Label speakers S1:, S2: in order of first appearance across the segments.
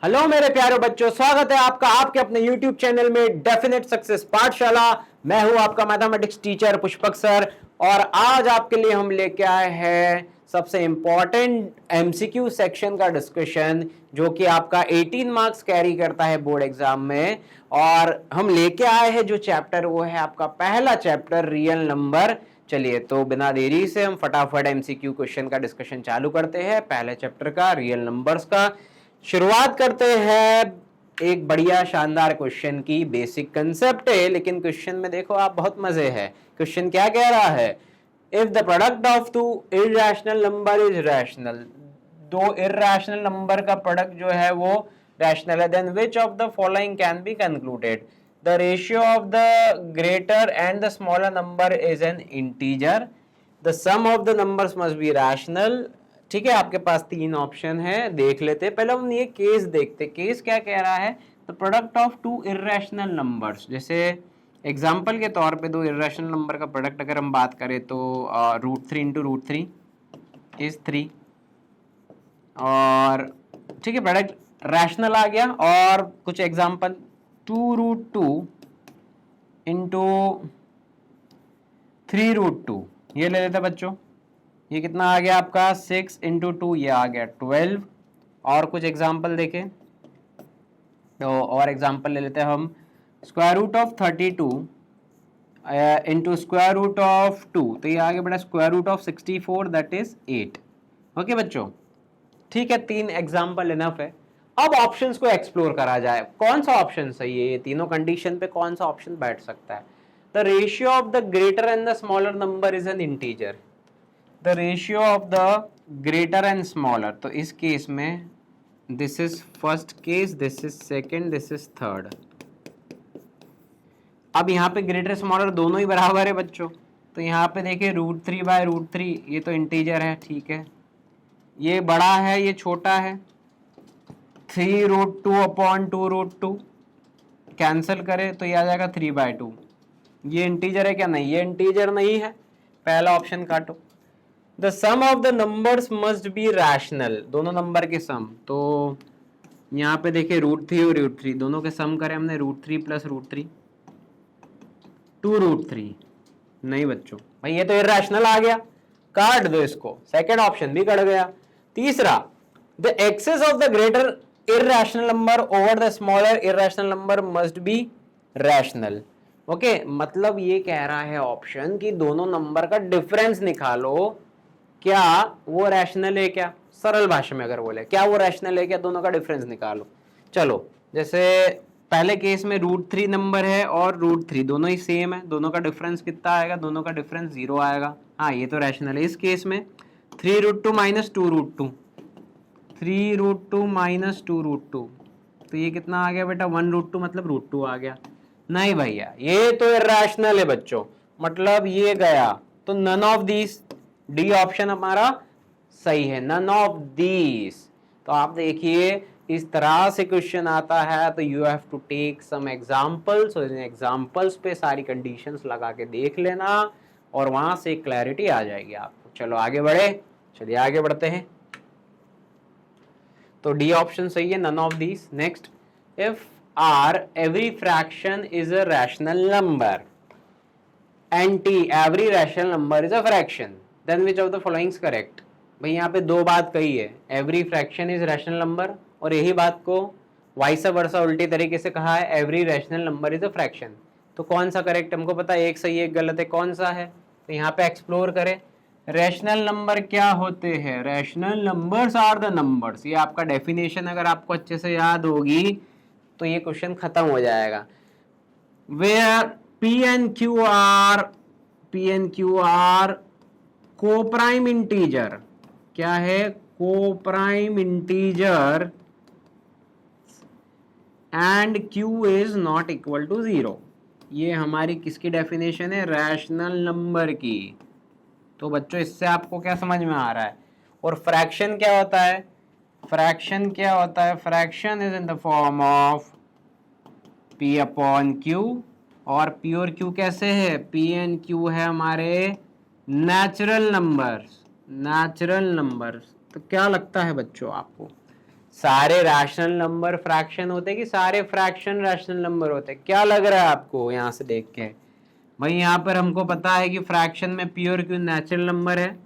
S1: Hello मेरे प्यारे बच्चों, स्वागत है आपका आपके अपने YouTube चैनल में डेफिनेट सक्सेस पाठशाला। मैं हूं आपका मैथमेटिक्स टीचर पुष्पक सर और आज आपके लिए हम लेके आए हैं सबसे इंपॉर्टेंट MCQ सेक्शन का डिस्कशन, जो कि आपका 18 मार्क्स कैरी करता है बोर्ड एग्जाम में। और हम लेके आए हैं जो चैप्टर, वो है आपका पहला चैप्टर रियल नंबर। चलिए तो बिना देरी से हम फटाफट MCQ क्वेश्चन का डिस्कशन चालू करते हैं। पहले चैप्टर का रियल नंबर्स का शुरुआत करते हैं एक बढ़िया शानदार क्वेश्चन की। बेसिक कंसेप्ट है लेकिन क्वेश्चन में देखो आप, बहुत मजे है। क्वेश्चन क्या कह रहा है? If the product of two irrational number is rational, दो इररेशनल नंबर का प्रोडक्ट जो है वो रैशनल है, then which of the following can be concluded? The ratio of the greater and the smaller number is an integer, the sum of the numbers must be rational. ठीक है, आपके पास तीन option है, देख लेते। पहले हम ये केस देखते। केस क्या कह रहा है? The product of two irrational numbers. जैसे एग्जांपल के तौर पे दो इररेशनल नंबर का प्रोडक्ट अगर हम बात करें तो √3 इंटू √3 इज 3। और ठीक है, प्रोडक्ट रैशनल आ गया। और कुछ एग्जांपल 2√2 इंटू 3√2 ये ले लेते बच्चों। ये कितना आ गया आपका? 6 इंटू 2 ये आ गया 12। और कुछ एग्जाम्पल देखें तो और एग्जाम्पल ले लेते हैं हम। Square root of 32 into square root of 2, तो ये आ गया बेटा square root of 64, that is 8। Okay बच्चों, ठीक है, तीन एग्जाम्पल इनफ है। अब ऑप्शंस को एक्सप्लोर करा जाए। कौन सा ऑप्शन सही है? ये तीनों कंडीशन पे कौन सा ऑप्शन बैठ सकता है? The ratio of the greater and the smaller number is an integer, the ratio of the greater and smaller. तो इस केस में this is first case, this is second, this is third. अब यहाँ पे greater smaller दोनों ही बराबर है बच्चों। तो यहाँ पे देखिए √3/√3 ये तो इंटीजर है, ठीक है। ये बड़ा है, ये छोटा है। 3√2/2√2 कैंसिल करें तो ये आ जाएगा 3/2। ये इंटीजर है क्या? नहीं, ये इंटीजर नहीं है। पहला ऑप्शन काटो। The sum of the numbers must be rational, दोनों नंबर के सम। तो यहाँ पे देखिए √3 और √3 दोनों के सम करें हमने, √3 + √3 2√3। नहीं बच्चों, भाई ये तो इररेशनल आ गया, काट दो इसको। सेकंड ऑप्शन भी कट गया। तीसरा, the excess of the greater irrational number over the smaller irrational number must be rational. Okay, मतलब ये कह रहा है ऑप्शन कि दोनों नंबर का डिफरेंस निकालो, क्या वो रैशनल है क्या? सरल भाषा में अगर बोले, क्या वो रैशनल है क्या? दोनों का डिफरेंस निकालो। चलो, जैसे पहले केस में √3 नंबर है और √3 दोनों ही सेम है, दोनों का डिफरेंस कितना आएगा? दोनों का डिफरेंस 0 आएगा। हाँ, ये तो रैशनल है। इस केस में 3√2 - 2√2, 3√2 - 2√2, तो ये कितना आ गया बेटा? 1√2, मतलब √2 आ गया। नहीं भैया, ये तो इररेशनल है बच्चों, मतलब ये गया। तो none of these, D option हमारा सही है, नन ऑफ दीज। तो आप देखिए इस तरह से क्वेश्चन आता है तो you have to take some examples, और इन एग्जांपल्स पे सारी कंडीशंस लगा के देख लेना और वहां से क्लैरिटी आ जाएगी आपको। चलो आगे बढ़े, चलिए आगे बढ़ते हैं। तो डी ऑप्शन सही है, none of these. Next, if R every fraction is a rational number and T every rational number is a fraction, then which of the following is correct? भाई यहाँ पे दो बात कही है, every fraction is rational number, और यही बात को वाइस वर्सा उल्टी तरीके से कहा है, every rational number is a fraction. तो कौन सा करेक्ट हमको पता है, एक सही एक गलत है, कौन सा है? तो यहाँ पे एक्सप्लोर करें। रैशनल नंबर क्या होते हैं? Rational numbers are the numbers. ये आपका डेफिनेशन अगर आपको अच्छे से याद होगी तो ये क्वेश्चन खत्म हो जाएगा। Where P and Q are coprime integer. क्या है? Coprime integer and Q is not equal to 0। ये हमारी किसकी डेफिनेशन है? रैशनल नंबर की। तो बच्चों इससे आपको क्या समझ में आ रहा है? और फ्रैक्शन क्या होता है? फ्रैक्शन क्या होता है? Fraction is in the form of P/Q, और P और Q कैसे है? P and Q है हमारे नेचुरल नंबर्स। नेचुरल नंबर्स, तो क्या लगता है बच्चों आपको? सारे रैशनल नंबर फ्रैक्शन होते कि सारे फ्रैक्शन रैशनल नंबर होते? क्या लग रहा है आपको यहाँ से देख के? भाई यहाँ पर हमको पता है कि फ्रैक्शन में पी और क्यू नेचुरल नंबर है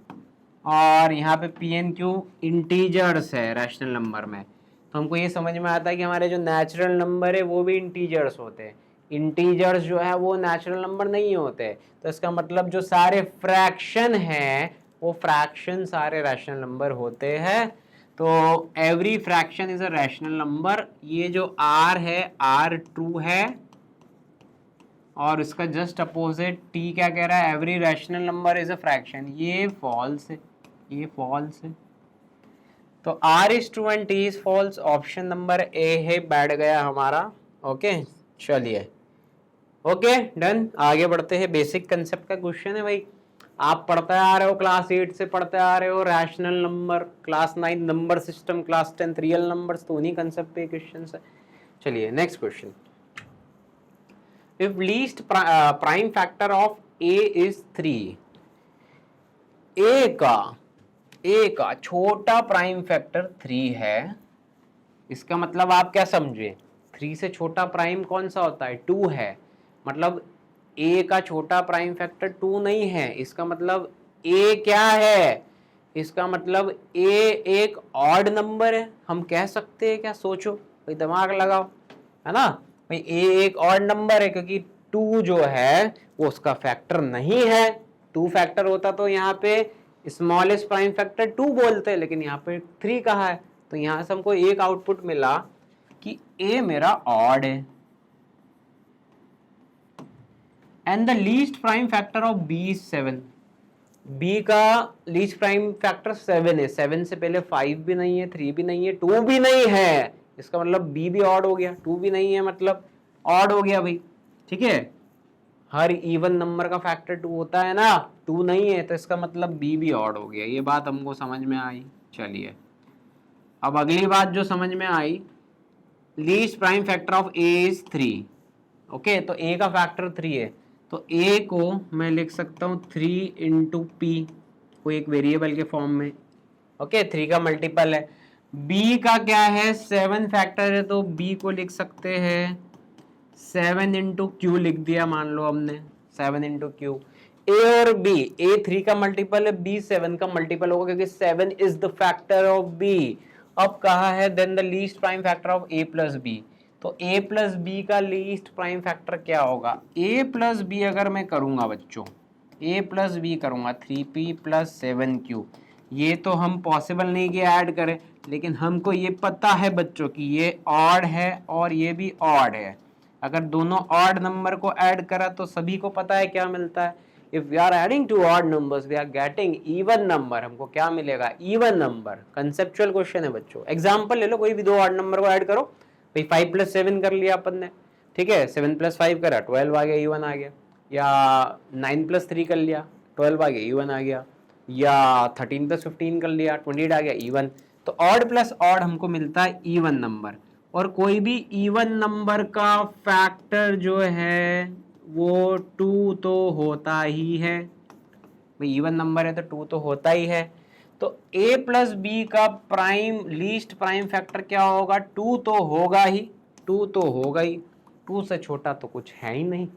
S1: और यहाँ पे पी एन क्यू इंटीजर्स है रैशनल नंबर में। तो हमको ये समझ में आता है कि हमारे जो नेचुरल नंबर है वो भी इंटीजर्स होते हैं। इंटीजर्स जो है वो नेचुरल नंबर नहीं होते। तो इसका मतलब जो सारे फ्रैक्शन हैं वो फ्रैक्शन सारे रैशनल नंबर होते हैं। तो every fraction is a rational number. ये जो R है R2 है और इसका जस्ट अपोजिट T क्या कह रहा है? Every rational number is a fraction. ये फॉल्स है, ये फॉल्स है। तो R is true and T is false। Option number A है, बैठ गया हमारा। ओके चलिए, ओके डन। आगे बढ़ते हैं। बेसिक कंसेप्ट का क्वेश्चन है भाई। आप पढ़ते आ रहे हो, क्लास 8 से पढ़ते आ रहे हो rational number, class 9 number system, class 10 real numbers, तो उन्हीं कंसेप्ट पे क्वेश्चन है। चलिए next question. If least prime factor of A is 3, A का छोटा प्राइम फैक्टर 3 है। इसका मतलब आप क्या समझे? 3 से छोटा प्राइम कौन सा होता है? 2 है। मतलब A का छोटा प्राइम फैक्टर 2 नहीं है। इसका मतलब A क्या है? इसका मतलब A एक ऑड नंबर है। हम कह सकते हैं क्या? सोचो भाई, दिमाग लगाओ, है ना भाई। A एक ऑड नंबर है क्योंकि 2 जो है वो उसका फैक्टर नहीं है। 2 फैक्टर होता तो यहाँ पे स्मॉलेस्ट प्राइम फैक्टर 2 बोलते, लेकिन यहाँ पे 3 कहा है। तो यहाँ से हमको एक आउटपुट मिला कि A मेरा ऑड है। And the least prime factor of B is 7। B का लीस्ट प्राइम फैक्टर 7 है। 7 से पहले 5 भी नहीं है, 3 भी नहीं है, 2 भी नहीं है। इसका मतलब B भी ऑड हो गया। 2 भी नहीं है मतलब ऑड हो गया भाई, ठीक है। हर इवन नंबर का फैक्टर 2 होता है ना, 2 नहीं है तो इसका मतलब B भी ऑड हो गया। ये बात हमको समझ में आई। चलिए अब अगली बात जो समझ में आई, least prime factor of A is 3। Okay, तो A का फैक्टर 3 है, तो A को मैं लिख सकता हूँ 3 इंटू पी, कोई एक वेरिएबल के फॉर्म में। ओके, 3 का मल्टीपल है। B का क्या है? 7 फैक्टर है, तो B को लिख सकते हैं 7 इंटू क्यू लिख दिया, मान लो हमने 7 इंटू क्यू। A और B, A 3 का मल्टीपल है, B 7 का मल्टीपल होगा क्योंकि 7 is the factor of B। अब कहा है then the least prime factor of A plus B। तो A प्लस B का लीस्ट प्राइम फैक्टर क्या होगा? A प्लस B अगर मैं करूंगा बच्चों, A प्लस B करूंगा 3P प्लस 7Q, ये तो हम पॉसिबल नहीं कि ऐड करें, लेकिन हमको ये पता है बच्चों कि ये ऑड है और ये भी ऑड है। अगर दोनों ऑड नंबर को ऐड करा तो सभी को पता है क्या मिलता है। If we are adding two odd numbers we are getting even number. हमको क्या मिलेगा? Even number. कंसेप्चुअल क्वेश्चन है बच्चों। एग्जांपल ले लो, कोई भी 2 ऑड नंबर को ऐड करो भाई। 5 प्लस 7 कर लिया अपन ने, ठीक है। 7 प्लस 5 करा, 12 आ गया, इवन आ गया। या 9 प्लस 3 कर लिया, 12 आ गया, इवन आ गया। या 13 प्लस 15 कर लिया, 28 आ गया, इवन। तो ऑड प्लस ऑड हमको मिलता है इवन नंबर। और कोई भी इवन नंबर का फैक्टर जो है वो 2 तो होता ही है भाई। इवन नंबर है तो 2 तो होता ही है। तो A प्लस बी का प्राइम लीस्ट प्राइम फैक्टर क्या होगा? 2 तो होगा ही, 2 तो होगा ही। 2 से छोटा तो कुछ है ही नहीं।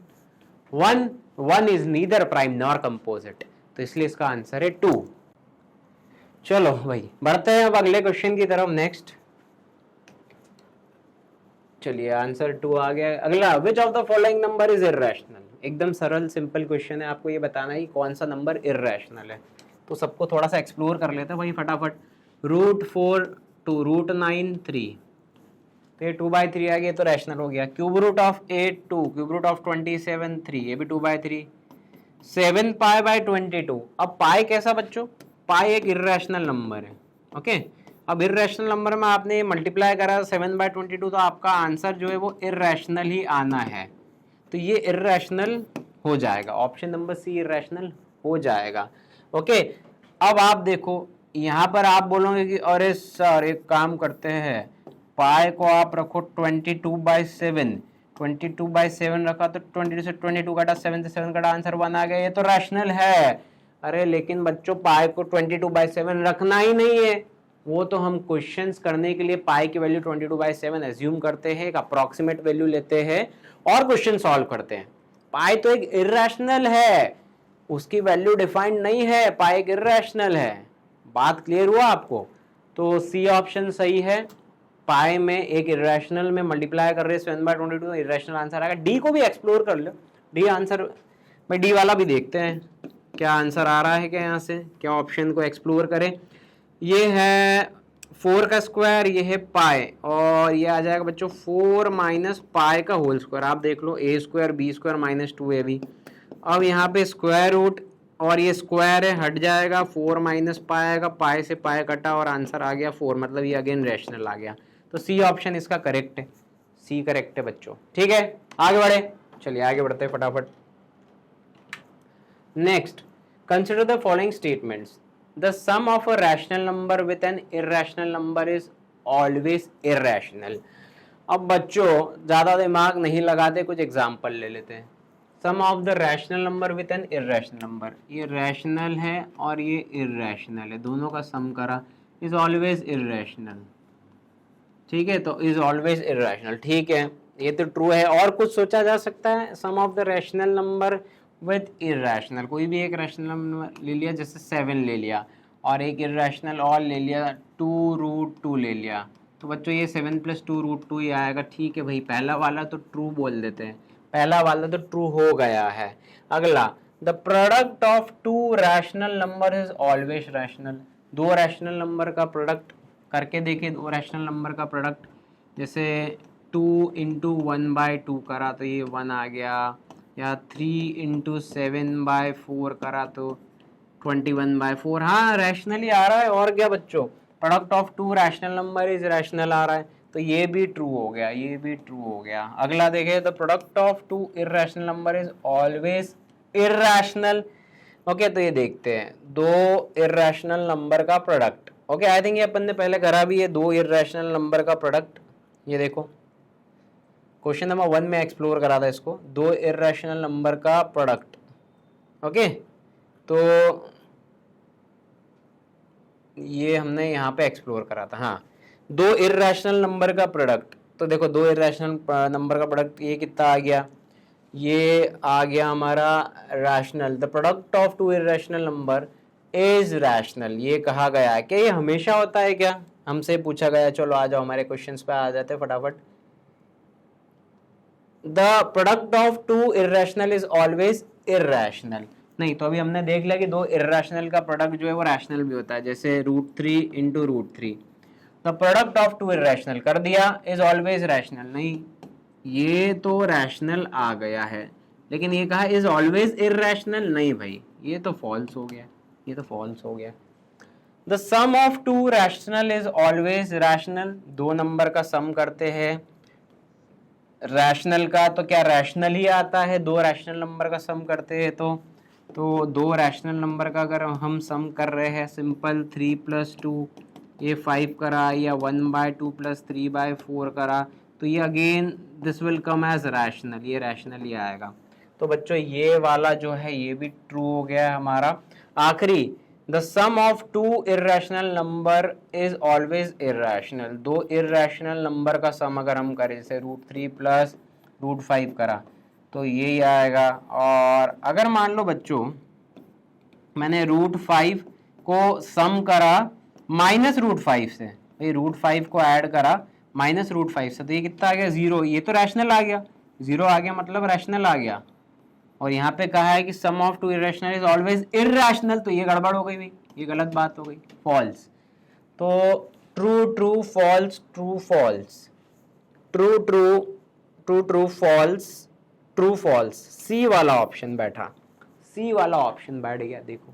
S1: 1 is neither prime nor composite, तो इसलिए इसका आंसर है 2। चलो भाई बढ़ते हैं अब अगले क्वेश्चन की तरफ। नेक्स्ट, चलिए आंसर 2 आ गया। अगला, विच of the following number is irrational. एकदम सरल सिंपल क्वेश्चन है, आपको ये बताना है कि कौन सा नंबर इर्रेशनल है। तो सबको थोड़ा सा एक्सप्लोर कर लेते हैं भाई फटाफट। √4 2, √9 3, तो ये 2/3 आ गया तो रैशनल हो गया। Cube root of 8 2, cube root of 27 3, ये भी 2/3। 7 π/22। अब पाई कैसा बच्चों? पाई एक इर्रेशनल नंबर है। ओके, अब इर्रेशनल नंबर में आपने मल्टीप्लाई करा 7/22, तो आपका आंसर जो है वो इर्रेशनल ही आना है। तो ये इर्रेशनल हो जाएगा, ऑप्शन नंबर सी इर्रेशनल हो जाएगा। ओके, अब आप देखो यहाँ पर आप बोलोगे कि अरे सर एक काम करते हैं, पाई को आप रखो 22/7, 22/7 रखा तो 22 से 22 काटा, 7 से 7 काटा, आंसर 1 आ गया। ये तो रैशनल है। अरे लेकिन बच्चों पाई को 22/7 रखना ही नहीं है, वो तो हम क्वेश्चंस करने के लिए पाई की वैल्यू 22/7 एज्यूम करते हैं, एक अप्रॉक्सीमेट वैल्यू लेते हैं और क्वेश्चन सॉल्व करते हैं। पाई तो एक इर्रेशनल है, उसकी वैल्यू डिफाइंड नहीं है, पाई एक इर्रेशनल है। बात क्लियर हुआ आपको? तो सी ऑप्शन सही है। पाई में एक इर्रेशनल में मल्टीप्लाई कर रहे हैं 7/22, इर्रेशनल आंसर आएगा। डी को भी एक्सप्लोर कर लो, डी आंसर भाई डी वाला भी देखते हैं क्या आंसर आ रहा है, क्या यहाँ से क्या ऑप्शन को एक्सप्लोर करें। ये है 4 का स्क्वायर, ये है पाई, और ये आ जाएगा बच्चों 4 माइनस पाई का होल स्क्वायर। आप देख लो a square b square minus 2ab। अब यहाँ पे स्क्वायर रूट और ये स्क्वायर है, हट जाएगा, 4 माइनस पाई आएगा, पाई से पाई कटा और आंसर आ गया 4, मतलब ये अगेन रैशनल आ गया। तो सी ऑप्शन इसका करेक्ट है, सी करेक्ट है बच्चों। ठीक है, आगे बढ़े, चलिए आगे बढ़ते हैं फटाफट। Next, consider the following statements. The sum of a rational number with an irrational number is always irrational. अब बच्चों ज़्यादा दिमाग नहीं लगाते, कुछ एग्जाम्पल ले लेते हैं। Sum of the rational number with an irrational number, ये रैशनल है और ये इर्रेशनल है, दोनों का सम करा, इज ऑलवेज इर्रेशनल। ठीक है, तो इज ऑलवेज इर्रेशनल, ठीक है, ये तो ट्रू है। और कुछ सोचा जा सकता है? Sum of the rational number with irrational, कोई भी एक रैशनल नंबर ले लिया, जैसे 7 ले लिया, और एक इर्रेशनल और ले लिया 2√2 ले लिया, तो बच्चों ये 7 + 2√2 ही आएगा। ठीक है भाई, पहला वाला तो ट्रू बोल देते हैं, पहला वाला तो ट्रू हो गया है। अगला, the product of 2 rational number is always rational. 2 rational number का प्रोडक्ट करके देखें, 2 रैशनल नंबर का प्रोडक्ट, जैसे 2 × 1/2 करा तो ये 1 आ गया, या 3 × 7/4 करा तो 21/4। हाँ, रैशनली आ रहा है, और क्या बच्चों, product of 2 rational number is rational आ रहा है, तो ये भी ट्रू हो गया, ये भी ट्रू हो गया। अगला देखें, तो product of 2 irrational number is always irrational. Okay, तो ये देखते हैं 2 इर्रेशनल नंबर का प्रोडक्ट। ओके, आई थिंक ये अपन ने पहले करा भी है, 2 इर्रेशनल नंबर का प्रोडक्ट। ये देखो क्वेश्चन नंबर 1 में एक्सप्लोर करा था इसको, 2 इर्रेशनल नंबर का प्रोडक्ट। ओके, तो ये हमने यहाँ पे एक्सप्लोर करा था। हाँ, 2 इर्रेशनल नंबर का प्रोडक्ट, तो देखो 2 इर्रेशनल नंबर का प्रोडक्ट, ये कितना आ गया, ये आ गया हमारा rational. The product of 2 irrational number is rational, ये कहा गया है। क्या ये हमेशा होता है क्या? हमसे पूछा गया। चलो आ जाओ, हमारे क्वेश्चंस पे आ जाते फटाफट। The product of 2 irrational is always irrational. नहीं, तो अभी हमने देख लिया कि 2 इर्रेशनल का प्रोडक्ट जो है वो रैशनल भी होता है, जैसे √3 × √3। द प्रोडक्ट ऑफ 2 इर्रेशनल कर दिया, इज ऑलवेज रैशनल। नहीं, ये तो रैशनल आ गया है, लेकिन ये कहा इज ऑलवेज इर्रेशनल। नहीं भाई, ये तो फॉल्स हो गया, ये तो फॉल्स हो गया। The sum of 2 rational is always rational, 2 number का सम करते हैं रैशनल का, तो क्या रैशनल ही आता है? 2 रैशनल नंबर का सम करते हैं तो 2 रैशनल नंबर का अगर हम सम कर रहे हैं, सिंपल 3 + 2, ये 5 करा, या 1/2 + 3/4 करा, तो ये again this will come as rational, ये रैशनल ही आएगा। तो बच्चों ये वाला जो है ये भी ट्रू हो गया है हमारा। आखिरी, the sum of 2 irrational number is always irrational. 2 irrational number का सम अगर हम करें, जैसे √3 + √5 करा, तो ये आएगा। और अगर मान लो बच्चों मैंने √5 को सम करा -√5 से, भाई √5 को ऐड करा -√5 से, तो ये कितना आ गया? 0। ये तो रैशनल आ गया, 0 आ गया मतलब रैशनल आ गया। और यहाँ पे कहा है कि sum of 2 irrational is always irrational, तो ये गड़बड़ हो गई भाई, ये गलत बात हो गई, फॉल्स। तो true true false, true false, true true true true false, true false. C वाला ऑप्शन बैठा, सी वाला ऑप्शन बैठ गया। देखो,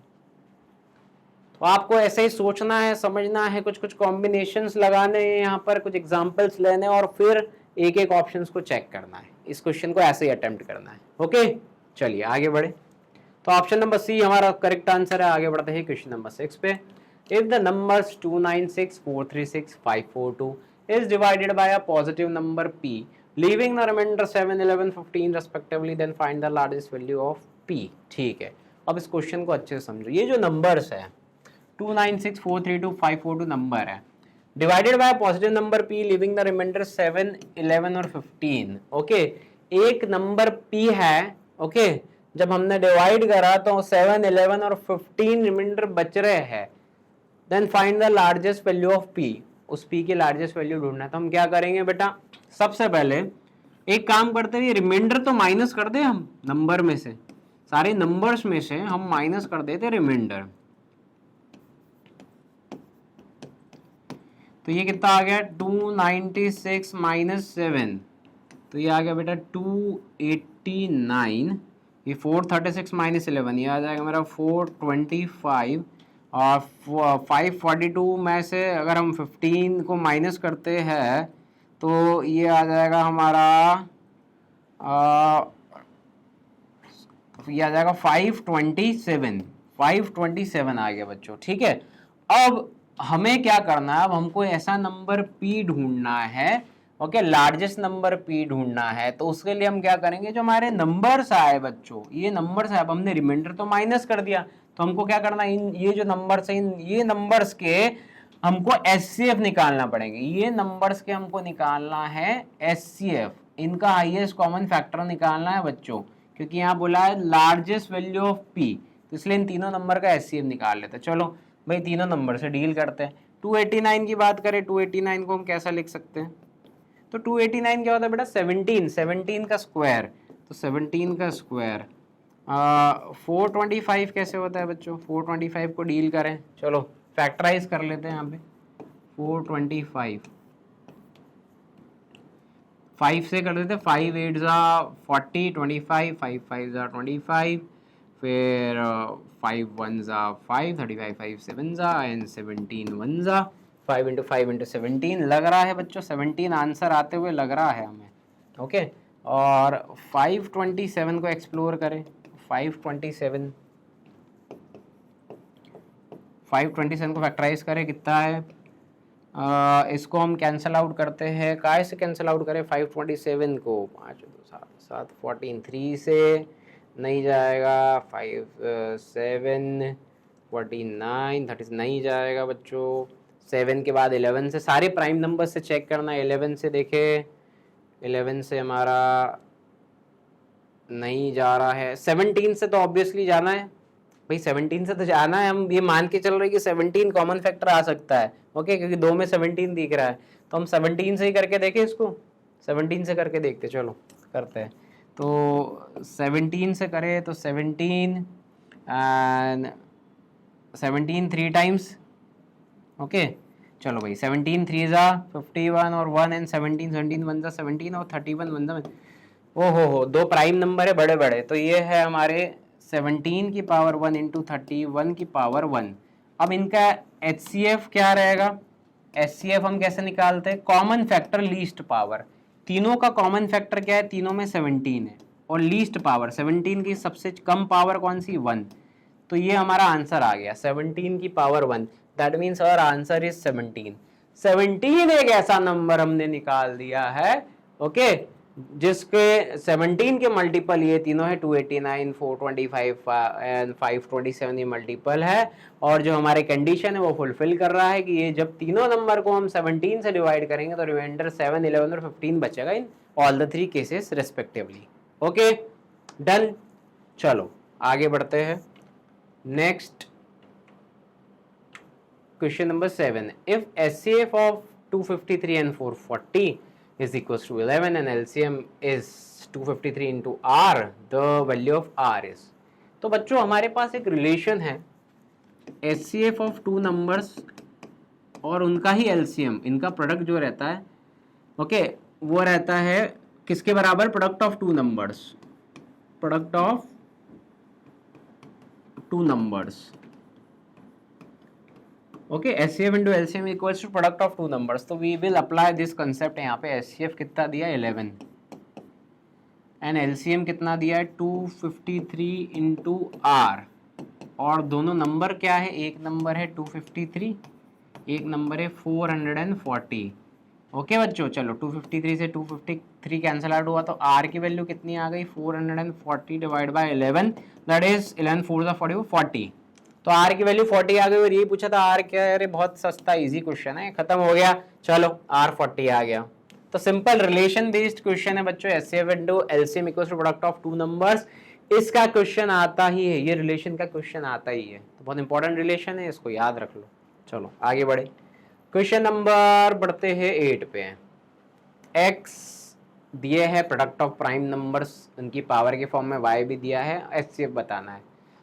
S1: तो आपको ऐसे ही सोचना है, समझना है, कुछ कुछ कॉम्बिनेशंस लगाने हैं यहाँ पर, कुछ एग्जांपल्स लेने, और फिर एक एक ऑप्शंस को चेक करना है। इस क्वेश्चन को ऐसे ही अटेम्प्ट करना है। ओके, चलिए आगे बढ़े। तो ऑप्शन नंबर सी हमारा करेक्ट आंसर है। आगे बढ़ते हैं क्वेश्चन नंबर 6 पे। If the numbers 296, 436, 542 is divided by a positive number p, leaving the remainder 7, 11, 15 respectively, then find the largest value of p। ठीक है, अब इस क्वेश्चन को अच्छे से समझो। ये जो नंबर्स है, 296432 नंबर है, divided by positive number p leaving the remainder 7, 11 और 15। ओके, एक नंबर p है, ओके, जब हमने डिवाइड करा तो 7, 11 और 15 रिमाइंडर बच रहे हैं। Then find the largest value of p, उस p की लार्जेस्ट वैल्यू ढूंढना है। तो हम क्या करेंगे बेटा, सबसे पहले एक काम करते हैं, रिमाइंडर तो माइनस कर दे हम नंबर में से, सारे नंबर्स में से हम माइनस कर देते रिमाइंडर। तो ये कितना आ गया, 296 माइनस 7, तो ये आ गया बेटा 289। ये 436 माइनस 11, ये आ जाएगा मेरा 425। और 542 में से अगर हम 15 को माइनस करते हैं तो ये आ जाएगा हमारा ये आ जाएगा 527 आ गया बच्चों। ठीक है, अब हमें क्या करना है, अब हमको ऐसा नंबर p ढूंढना है, ओके, लार्जेस्ट नंबर p ढूंढना है। तो उसके लिए हम क्या करेंगे, जो हमारे नंबर्स आए बच्चों, ये नंबर्स आए, अब हमने रिमाइंडर तो माइनस कर दिया, तो हमको क्या करना है, इन ये जो नंबर्स है, इन ये नंबर्स के हमको एचसीएफ निकालना पड़ेंगे। ये नंबर्स के हमको निकालना है एचसीएफ, इनका हाईएस्ट कॉमन फैक्टर निकालना है बच्चों, क्योंकि यहाँ बोला है लार्जेस्ट वैल्यू ऑफ p, तो इसलिए इन तीनों नंबर का एचसीएफ निकाल लेते हैं। चलो भाई तीनों नंबर से डील करते हैं। 289 की बात करें, 289 को हम कैसा लिख सकते हैं, तो 289 क्या होता है बेटा, 17 का स्क्वायर, तो 17 का स्क्वायर। 425 कैसे होता है बच्चों, 425 को डील करें, चलो फैक्टराइज कर लेते हैं यहाँ पे। 425 5 से कर देते, 5 8 ज़ा 40, 25, 5 5 ज़ा 25, फिर 5 1 ज़ा 5, 35, 5 7 ज़ा एंड 17 1 ज़ा, 5 इंटू 5 इंटू 17 लग रहा है बच्चों, 17 आंसर आते हुए लग रहा है हमें। ओके, और 527 को एक्सप्लोर करें, 527 को फैक्टराइज करें, कितना है, इसको हम कैंसिल आउट करते हैं, काय से कैंसिल आउट करें 527 को, 5 2 7 7 14, 3 से नहीं जाएगा, 5 7 49 30 नहीं जाएगा बच्चों। 7 के बाद 11 से, सारे प्राइम नंबर से चेक करना है, 11 से देखे, 11 से हमारा नहीं जा रहा है, 17 से तो ऑब्वियसली जाना है भाई, 17 से तो जाना है, हम ये मान के चल रहे हैं कि 17 कॉमन फैक्टर आ सकता है, ओके, क्योंकि 2 में 17 दिख रहा है, तो हम 17 से ही करके देखें इसको, 17 से करके देखते, चलो करते हैं। तो 17 से करें तो 17 एंड 17 3 टाइम्स, ओके, चलो भाई 17 3 ज़ा 51 और 1 एंड 17 17 1 ज़ा 17 और 31 1 ज़ा, ओहो 2 प्राइम नंबर है बड़े बड़े, तो ये है हमारे 17 की पावर 1 इंटू 31 की पावर 1। अब इनका एचसीएफ क्या रहेगा, एचसीएफ हम कैसे निकालते हैं, कॉमन फैक्टर लीस्ट पावर, तीनों का कॉमन फैक्टर क्या है, तीनों में 17 है, और लीस्ट पावर 17 की सबसे कम पावर कौन सी, 1, तो ये हमारा आंसर आ गया 17 की power 1, that means our answer is 17 एक ऐसा नंबर हमने निकाल दिया है, ओके, जिसके 17 के मल्टीपल ये तीनों है, 289 425 एंड 527 ये मल्टीपल है, और जो हमारे कंडीशन है वो फुलफिल कर रहा है कि ये जब तीनों नंबर को हम 17 से डिवाइड करेंगे तो रिमाइंडर 7 11 और 15 बचेगा in all the 3 cases respectively. Okay done, चलो आगे बढ़ते हैं। Next question number 7, if HCF of 253 and 440 is equals to 11 and LCM is 253 into R, the value of R is, तो बच्चों हमारे पास एक रिलेशन है HCF ऑफ 2 नंबर्स और उनका ही LCM, इनका प्रोडक्ट जो रहता है, ओके, वो रहता है किसके बराबर, product of 2 numbers, product of 2 numbers, okay, HCF into LCM equals to product of 2 numbers. तो we will apply this concept, यहाँ पे HCF कितना दिया 11 एंड LCM कितना दिया है 253 इंटू R, और दोनों नंबर क्या है, एक नंबर है 253, एक नंबर है 440। ओके बच्चों, चलो 253 से 253 कैंसिल आउट हुआ तो R की वैल्यू कितनी आ गई 440 डिवाइड बाय 11, दैट इज 11 4 40, तो आर की वैल्यू 40 आ गई और ये पूछा था आर क्या, अरे बहुत सस्ता इजी क्वेश्चन है, खत्म हो गया। चलो आर 40 आ गया। तो सिंपल रिलेशन बेस्ड क्वेश्चन है बच्चों, HCF into LCM equals to product of two numbers, इसका क्वेश्चन आता ही है, ये रिलेशन का क्वेश्चन आता ही है, तो बहुत इंपॉर्टेंट रिलेशन है, इसको याद रख लो। चलो आगे बढ़े, क्वेश्चन नंबर बढ़ते हैं 8 पे। एक्स दिए है प्रोडक्ट ऑफ प्राइम नंबर्स, उनकी पावर के फॉर्म में वाई भी दिया है, एचसीएफ बताना है।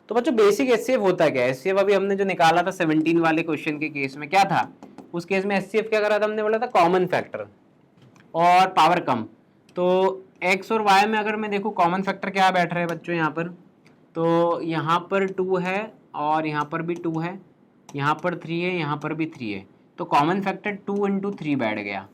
S1: तो बच्चों बेसिक एचसीएफ होता क्या है, एचसीएफ अभी हमने जो निकाला था 17 वाले क्वेश्चन के केस में क्या था, उस केस में एचसीएफ क्या करा था हमने, बोला था कॉमन फैक्टर और पावर कम। तो एक्स और वाई में अगर मैं देखूँ कॉमन फैक्टर क्या बैठ रहे हैं बच्चों यहाँ पर, तो यहाँ पर 2 है और यहाँ पर भी 2 है, यहाँ पर 3 है, यहाँ पर भी 3 है, तो कॉमन फैक्टर 2 इंटू 3 बैठ गया।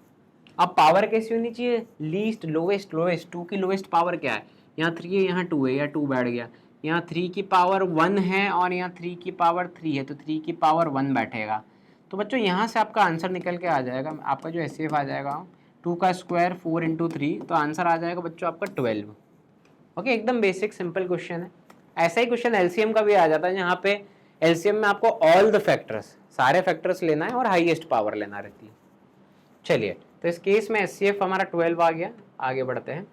S1: अब पावर कैसी होनी चाहिए, लीस्ट लोवेस्ट, लोवेस्ट 2 की लोवेस्ट पावर क्या है, यहाँ 3 है यहाँ 2 है, या 2 बैठ गया, यहाँ 3 की पावर 1 है और यहाँ 3 की पावर 3 है, तो 3 की पावर 1 बैठेगा। तो बच्चों यहाँ से आपका आंसर निकल के आ जाएगा, आपका जो एचसीएफ आ जाएगा 2 का स्क्वायर 4 इंटू 3, तो आंसर आ जाएगा बच्चों आपका 12। ओके, एकदम बेसिक सिंपल क्वेश्चन है। ऐसा ही क्वेश्चन एलसीएम का भी आ जाता है, जहाँ पे एलसीएम में आपको ऑल द फैक्टर्स, सारे फैक्टर्स लेना है और हाईएस्ट पावर लेना रहती है। चलिए, तो इस केस में एचसीएफ हमारा 12 आ गया। आगे बढ़ते हैं।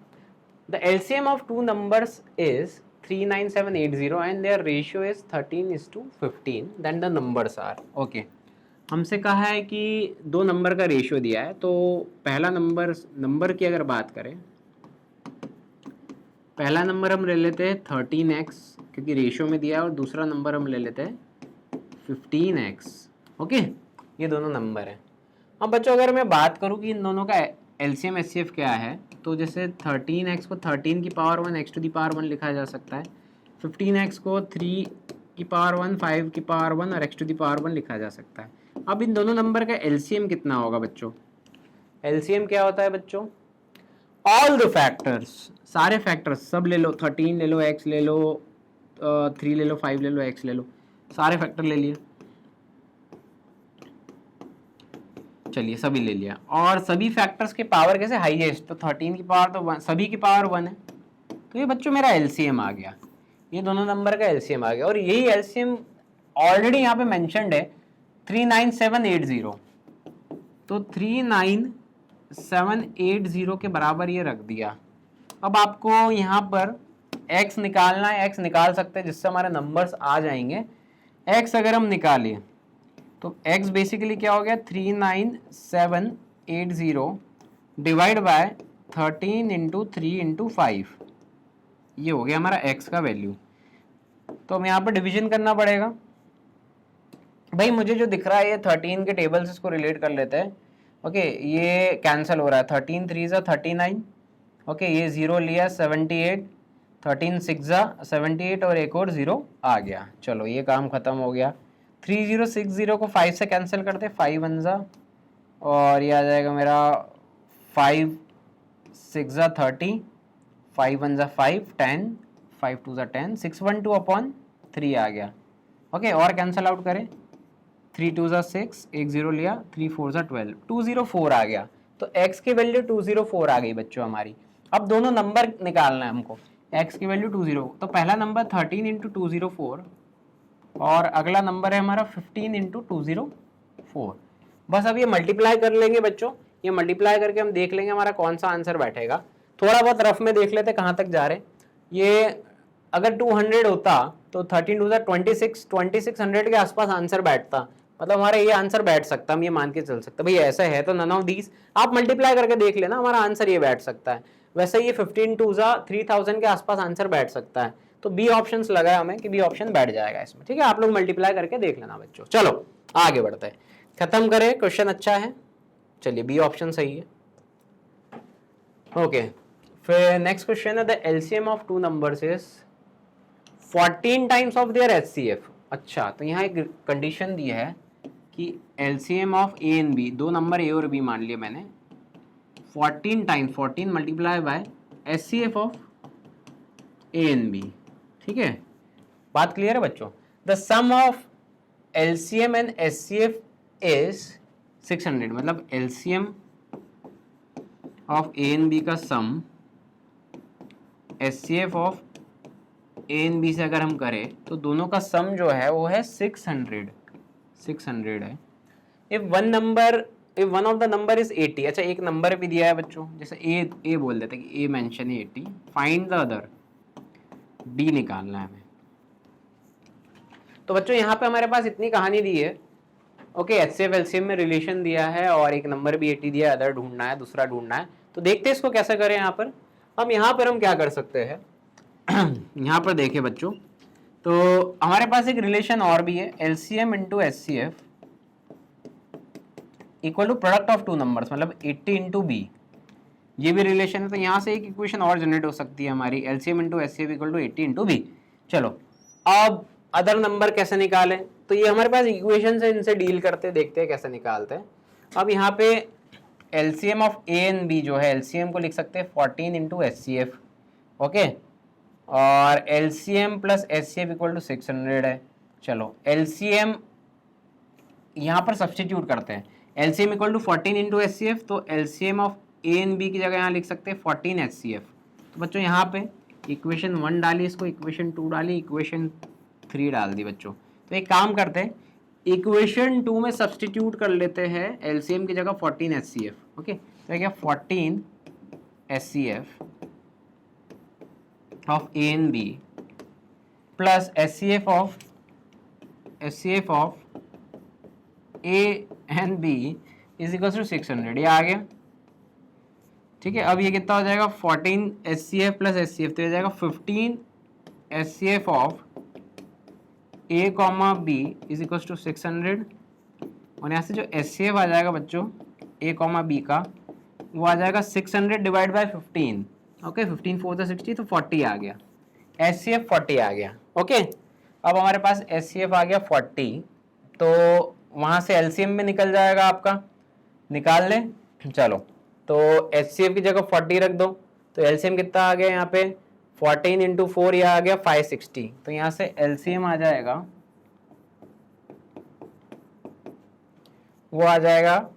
S1: The LCM of two numbers is 39780 and their ratio is 13:15, then the numbers are. Okay, हमसे कहा है कि दो नंबर का रेशियो दिया है, तो पहला नंबर की अगर बात करें, पहला नंबर हम ले लेते हैं 13x क्योंकि रेशियो में दिया है, और दूसरा नंबर हम ले लेते हैं 15x। ओके, ये दोनों नंबर हैं। अब बच्चों अगर मैं बात करूं कि इन दोनों का एलसीएम एचसीएफ क्या है, तो जैसे 13x को 13 की power 1 x to the power 1 लिखा जा सकता है, 15x को 3 की पावर 1 5 की पावर 1 और x टू दी पावर 1 लिखा जा सकता है। अब इन दोनों नंबर का एलसीएम कितना होगा बच्चों, एलसीएम क्या होता है बच्चों, ऑल द फैक्टर्स, सारे फैक्टर्स सब ले लो, 13 ले लो, x ले लो, 3 ले लो, 5 ले लो, x ले लो, सारे फैक्टर ले लिए। चलिए सभी ले लिया, और सभी फैक्टर्स के पावर कैसे हाईएस्ट, तो 13 की पावर तो 1, सभी की पावर 1 है, तो ये बच्चों मेरा एलसीएम आ गया, ये दोनों नंबर का एलसीएम आ गया। और यही एलसीएम ऑलरेडी यहाँ पे मेंशन्ड है 39780, तो 39780 के बराबर ये रख दिया। अब आपको यहाँ पर x निकालना है, x निकाल सकते हैं जिससे हमारे नंबर्स आ जाएंगे। x अगर हम निकालें तो x बेसिकली क्या हो गया, 39780 डिवाइड बाय 13 इंटू 3 इंटू 5, ये हो गया हमारा x का वैल्यू। तो हम यहाँ पर डिवीजन करना पड़ेगा। भाई मुझे जो दिख रहा है ये 13 के टेबल से इसको रिलेट कर लेते हैं। ओके, ये कैंसिल हो रहा है, 13 3 ज़ा 39, ओके ये 0 लिया 78, 13 6 ज़ा 78 और एक और 0 आ गया। चलो ये काम खत्म हो गया। 3060 को 5 से कैंसिल करते, 5 1 ज़ा, और ये आ जाएगा मेरा 5 6 ज़ा 30, 5 1 ज़ा 5 10, 5 2 ज़ा 10, 612/3 आ गया। ओके, और कैंसिल आउट करें, 3 2 ज़ा 6, एक 0 लिया, 3 4 ज़ा 12, 204 आ गया। तो x की वैल्यू 204 आ गई बच्चों हमारी। अब दोनों नंबर निकालना है हमको, x की वैल्यू 20, तो पहला नंबर 13 इंटू 204 और अगला नंबर है हमारा 15 इंटू 204। बस अब ये मल्टीप्लाई कर लेंगे बच्चों, ये मल्टीप्लाई करके हम देख लेंगे हमारा कौन सा आंसर बैठेगा। थोड़ा बहुत रफ में देख लेते कहाँ तक जा रहे। ये अगर 200 होता तो 13 2 2600 के आसपास आंसर बैठता, मतलब हमारा ये आंसर बैठ सकता, हम ये मान के चल सकते भाई ऐसा है, तो नन ऑफ दीज आप मल्टीप्लाई करके देख लेना, हमारा आंसर ये बैठ सकता है। वैसे ये 15 2 3000 के आसपास आंसर बैठ सकता है, तो बी ऑप्शन लगा है हमें कि बी ऑप्शन बैठ जाएगा इसमें। ठीक है, आप लोग मल्टीप्लाई करके देख लेना बच्चों। चलो आगे बढ़ते हैं, खत्म करें, क्वेश्चन अच्छा है। चलिए बी ऑप्शन सही है। ओके, फिर नेक्स्ट क्वेश्चन है the LCM of two numbers is 14 times of their HCF. अच्छा, तो यहाँ एक कंडीशन दी है कि LCM of A and B, दो नंबर ए और बी मान लिया मैंने, 14 times 14 multiply by HCF of A and B. ठीक है, बात क्लियर है बच्चों। The sum of LCM and HCF is 600, मतलब LCM of A and B का सम HCF of A and B से अगर हम करें तो दोनों का सम जो है वो है 600 है। If one of the number is 80, अच्छा एक नंबर भी दिया है बच्चों, जैसे ए बोल देते हैं कि ए मेंशन है 80, फाइंड द अदर, बी निकालना है हमें। तो बच्चों यहाँ पे हमारे पास इतनी कहानी दी है। ओके, एचसीएफ एलसीएम में रिलेशन दिया है और एक नंबर भी 80 दिया है, अदर ढूंढना है, दूसरा ढूंढना है। तो देखते हैं इसको कैसे करें। यहाँ पर हम क्या कर सकते हैं यहाँ पर देखिए बच्चों, तो हमारे पास एक रिलेशन और भी है, LCM into HCF equal to product of two numbers, मतलब 80 इंटू बी, ये भी रिलेशन है। तो यहाँ से एक इक्वेशन और जनरेट हो सकती है हमारी, LCM into HCF equal to 80 into B. चलो अब अदर नंबर कैसे निकालें, तो ये हमारे पास इक्वेशन है, इनसे डील करते देखते हैं कैसे निकालते हैं। अब यहाँ पे LCM of A and B जो है, एलसीएम को लिख सकते हैं 14 इंटू एचसीएफ, ओके, और LCM plus HCF equal to 600 है। चलो एलसीएम यहाँ पर सब्सटीट्यूट करते हैं, LCM equal to 14 into HCF, तो LCM of A and B की जगह यहाँ लिख सकते हैं 14 एचसीएफ। तो बच्चों यहाँ पे इक्वेशन 1 डाली, इसको इक्वेशन 2 डाली, इक्वेशन 3 डाल दी बच्चों। तो एक काम करते हैं, इक्वेशन 2 में सब्सटीट्यूट कर लेते हैं एलसीएम की जगह 14 एचसीएफ, ओके। तो क्या 14 HCF of A and B plus HCF of A and B is equal to 600, ये आ गया, ठीक है। अब ये कितना हो जाएगा, 14 एचसीएफ प्लस एचसीएफ, तो ये जाएगा 15 HCF of A comma B is equal to 600, और यहाँ से जो एचसीएफ आ जाएगा बच्चों ए कॉमा बी का, वो आ जाएगा 600 डिवाइड बाई 15, ओके, 15 4 × 60, तो 40 आ गया, एचसीएफ 40 आ गया, ओके। अब हमारे पास एचसीएफ आ गया 40, तो वहाँ से एलसीएम में निकल जाएगा आपका, निकाल लें। चलो तो एचसीएफ की जगह 40 रख दो, तो एलसीएम कितना आ गया यहाँ पे, 14 इंटू 4, यह आ गया 560, तो यहाँ से एलसीएम आ जाएगा, वो आ जाएगा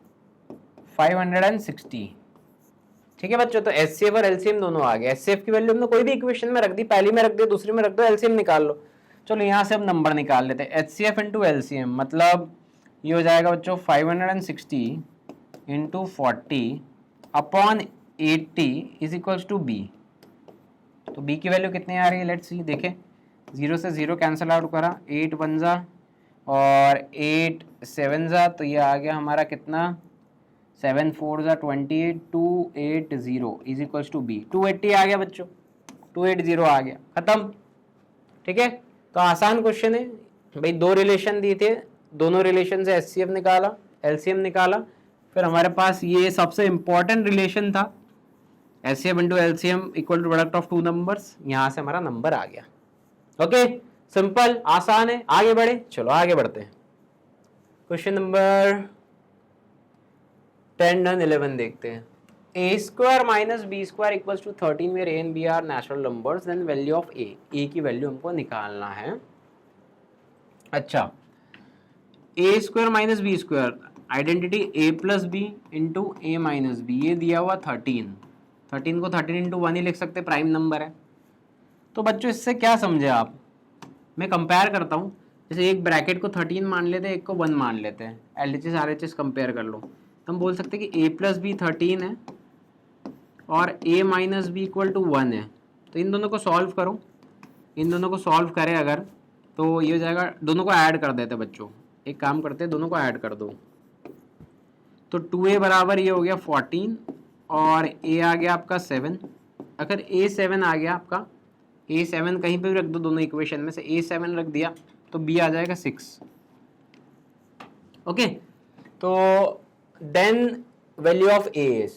S1: 560, ठीक है बच्चों। तो एचसीएफ और एलसीएम दोनों आ गए। एचसीएफ की वैल्यू हमने कोई भी इक्वेशन में रख दी, पहली में रख दी, दूसरी में रख दो, एलसीएम निकाल लो। चलो यहाँ से अब नंबर निकाल लेते हैं, एचसीएफ इंटू एलसीएम, मतलब ये हो जाएगा बच्चों 560 into 40 upon 80 is equals to B. तो बी की वैल्यू कितनी आ रही है, लेट्स सी, देखें, 0 से 0 कैंसिल आउट करा, 8 1 जा और 8 7 जा, तो ये आ गया हमारा कितना, 7 4 जा 28, 280 इज इक्वल्स टू बी। 280 आ गया बच्चों, 280 आ गया, खत्म, ठीक है। तो आसान क्वेश्चन है भाई, दो रिलेशन दिए थे, दोनों रिलेशन से एचसीएफ निकाला, एलसीएम निकाला, फिर हमारे पास ये सबसे इंपॉर्टेंट रिलेशन था, HCF into LCM equal to product of two numbers, यहां से हमारा नंबर आ गया, ओके। सिंपल, आसान है, आगे बढ़े, चलो आगे बढ़ते हैं। क्वेश्चन नंबर 10 and 11 देखते हैं। a square minus B square equals to 13 where a and b are natural numbers, then value of a की वैल्यू हमको निकालना है। अच्छा, a square minus B square, identity a plus B into A minus B, ये दिया हुआ 13 को 13 into 1 ही लिख सकते, प्राइम नंबर है। तो बच्चों इससे क्या समझे आप, मैं कंपेयर करता हूँ, जैसे एक ब्रैकेट को 13 मान लेते हैं, एक को 1 मान लेते हैं, LHS RHS कंपेयर कर लो, तो हम बोल सकते हैं कि a प्लस बी 13 है और a minus B equal to 1 है। तो इन दोनों को सॉल्व करो, इन दोनों को सॉल्व करें अगर, तो ये हो जाएगा, दोनों को ऐड कर देते बच्चों, एक काम करते हैं, दोनों को ऐड कर दो, तो 2a बराबर ये हो गया 14 और a आ गया आपका 7। अगर a 7 आ गया आपका, a 7 कहीं पे भी रख दो, दोनों इक्वेशन में से a 7 रख दिया, तो b आ जाएगा 6, ओके। तो then value of a is,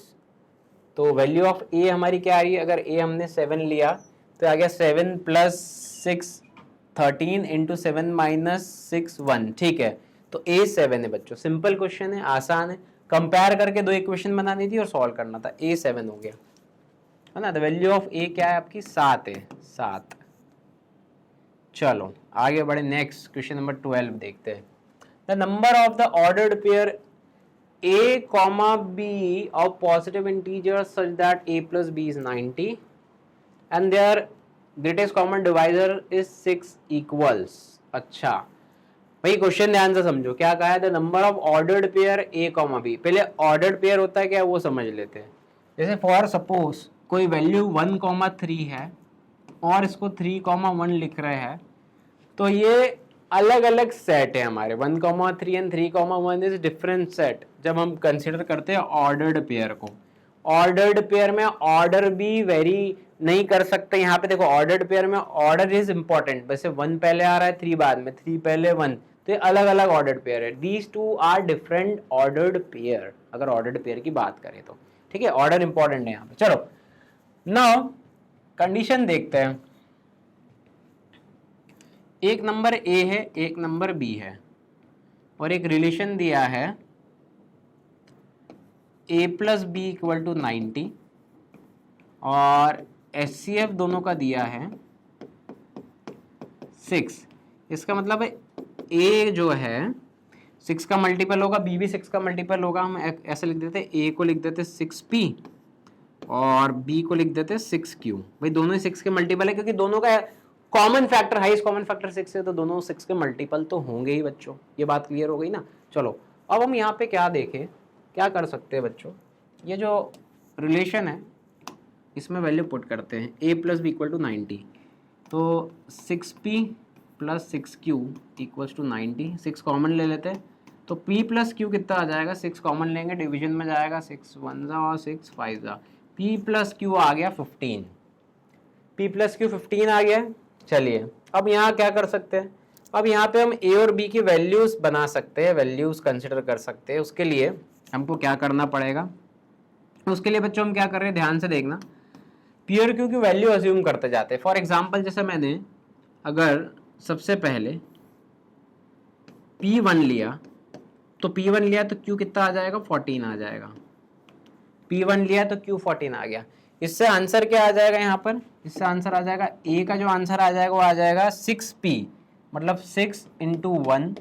S1: तो वैल्यू ऑफ a हमारी क्या आ रही है, अगर a हमने 7 लिया तो आ गया 7 प्लस 6 13 इंटू 7 माइनस 6 1, ठीक है। तो a 7 है बच्चों, सिंपल क्वेश्चन है, आसान है, कंपेयर करके दो इक्वेशन बनानी थी और सॉल्व करना था, a 7 हो गया, है ना। द वैल्यू ऑफ a क्या है आपकी, 7 है, 7। चलो आगे बढ़े, नेक्स्ट क्वेश्चन नंबर 12 देखते हैं। The number of the ordered pair a comma b of positive integers such that a plus b is 90 and their greatest common divisor is 6 equals. अच्छा भाई क्वेश्चन ध्यान से समझो, क्या कहा है, the number of ordered pair A comma B. पहले ऑर्डर्ड पेयर होता है क्या वो समझ लेते हैं। जैसे फॉर सपोज कोई वैल्यू 1,3 है और इसको 3,1 लिख रहे हैं, तो ये अलग अलग सेट है हमारे। 1,3 एंड 3,1 इज डिफरेंट सेट जब हम कंसिडर करते हैं ऑर्डर्ड पेयर को। ऑर्डर्ड पेयर में ऑर्डर भी वेरी नहीं कर सकते। यहाँ पे देखो ऑर्डर्ड पेयर में ऑर्डर इज इंपॉर्टेंट, वैसे 1 पहले आ रहा है 3 बाद में, 3 पहले 1, तो ये अलग अलग ऑर्डर्ड पेयर है। These two are different ordered pair, अगर ऑर्डर्ड पेयर की बात करें तो। ठीक है, ऑर्डर इंपॉर्टेंट है यहाँ पे। चलो नाउ कंडीशन देखते हैं। एक नंबर ए है, एक नंबर बी है, और एक रिलेशन दिया है a plus B equal to 90, और HCF दोनों का दिया है 6। इसका मतलब है a जो है 6 का मल्टीपल होगा, b भी 6 का मल्टीपल होगा। हम ऐसे लिख देते a को लिख देते 6p और b को लिख देते 6q। भाई दोनों ही 6 के मल्टीपल है, क्योंकि दोनों का common factor, highest common factor 6 है, तो दोनों 6 के मल्टीपल तो होंगे ही बच्चों। ये बात क्लियर हो गई ना। चलो अब हम यहाँ पे क्या देखें, क्या कर सकते हैं बच्चों, ये जो रिलेशन है इसमें वैल्यू पुट करते हैं। a plus B equal to 90, तो 6p plus 6q equals to 90। 6 common ले लेते हैं, तो p प्लस q कितना आ जाएगा, 6 कॉमन लेंगे, डिवीजन में जाएगा, 6 1 जा और 6 5 जा, p प्लस q आ गया 15। p प्लस q 15 आ गया। चलिए अब यहाँ क्या कर सकते हैं, अब यहाँ पे हम a और b की वैल्यूज बना सकते हैं, वैल्यूज कंसिडर कर सकते हैं। उसके लिए हमको क्या करना पड़ेगा, उसके लिए बच्चों हम क्या कर रहे हैं ध्यान से देखना। p और q की वैल्यू अज्यूम करते जाते हैं। फॉर एग्जांपल जैसे मैंने अगर सबसे पहले p1 लिया, तो p1 लिया तो q कितना आ जाएगा, 14 आ जाएगा। p1 लिया तो q 14 आ गया। इससे आंसर क्या आ जाएगा यहाँ पर, इससे आंसर आ जाएगा a का जो आंसर आ जाएगा वो आ जाएगा 6p, मतलब 6 इंटू 1,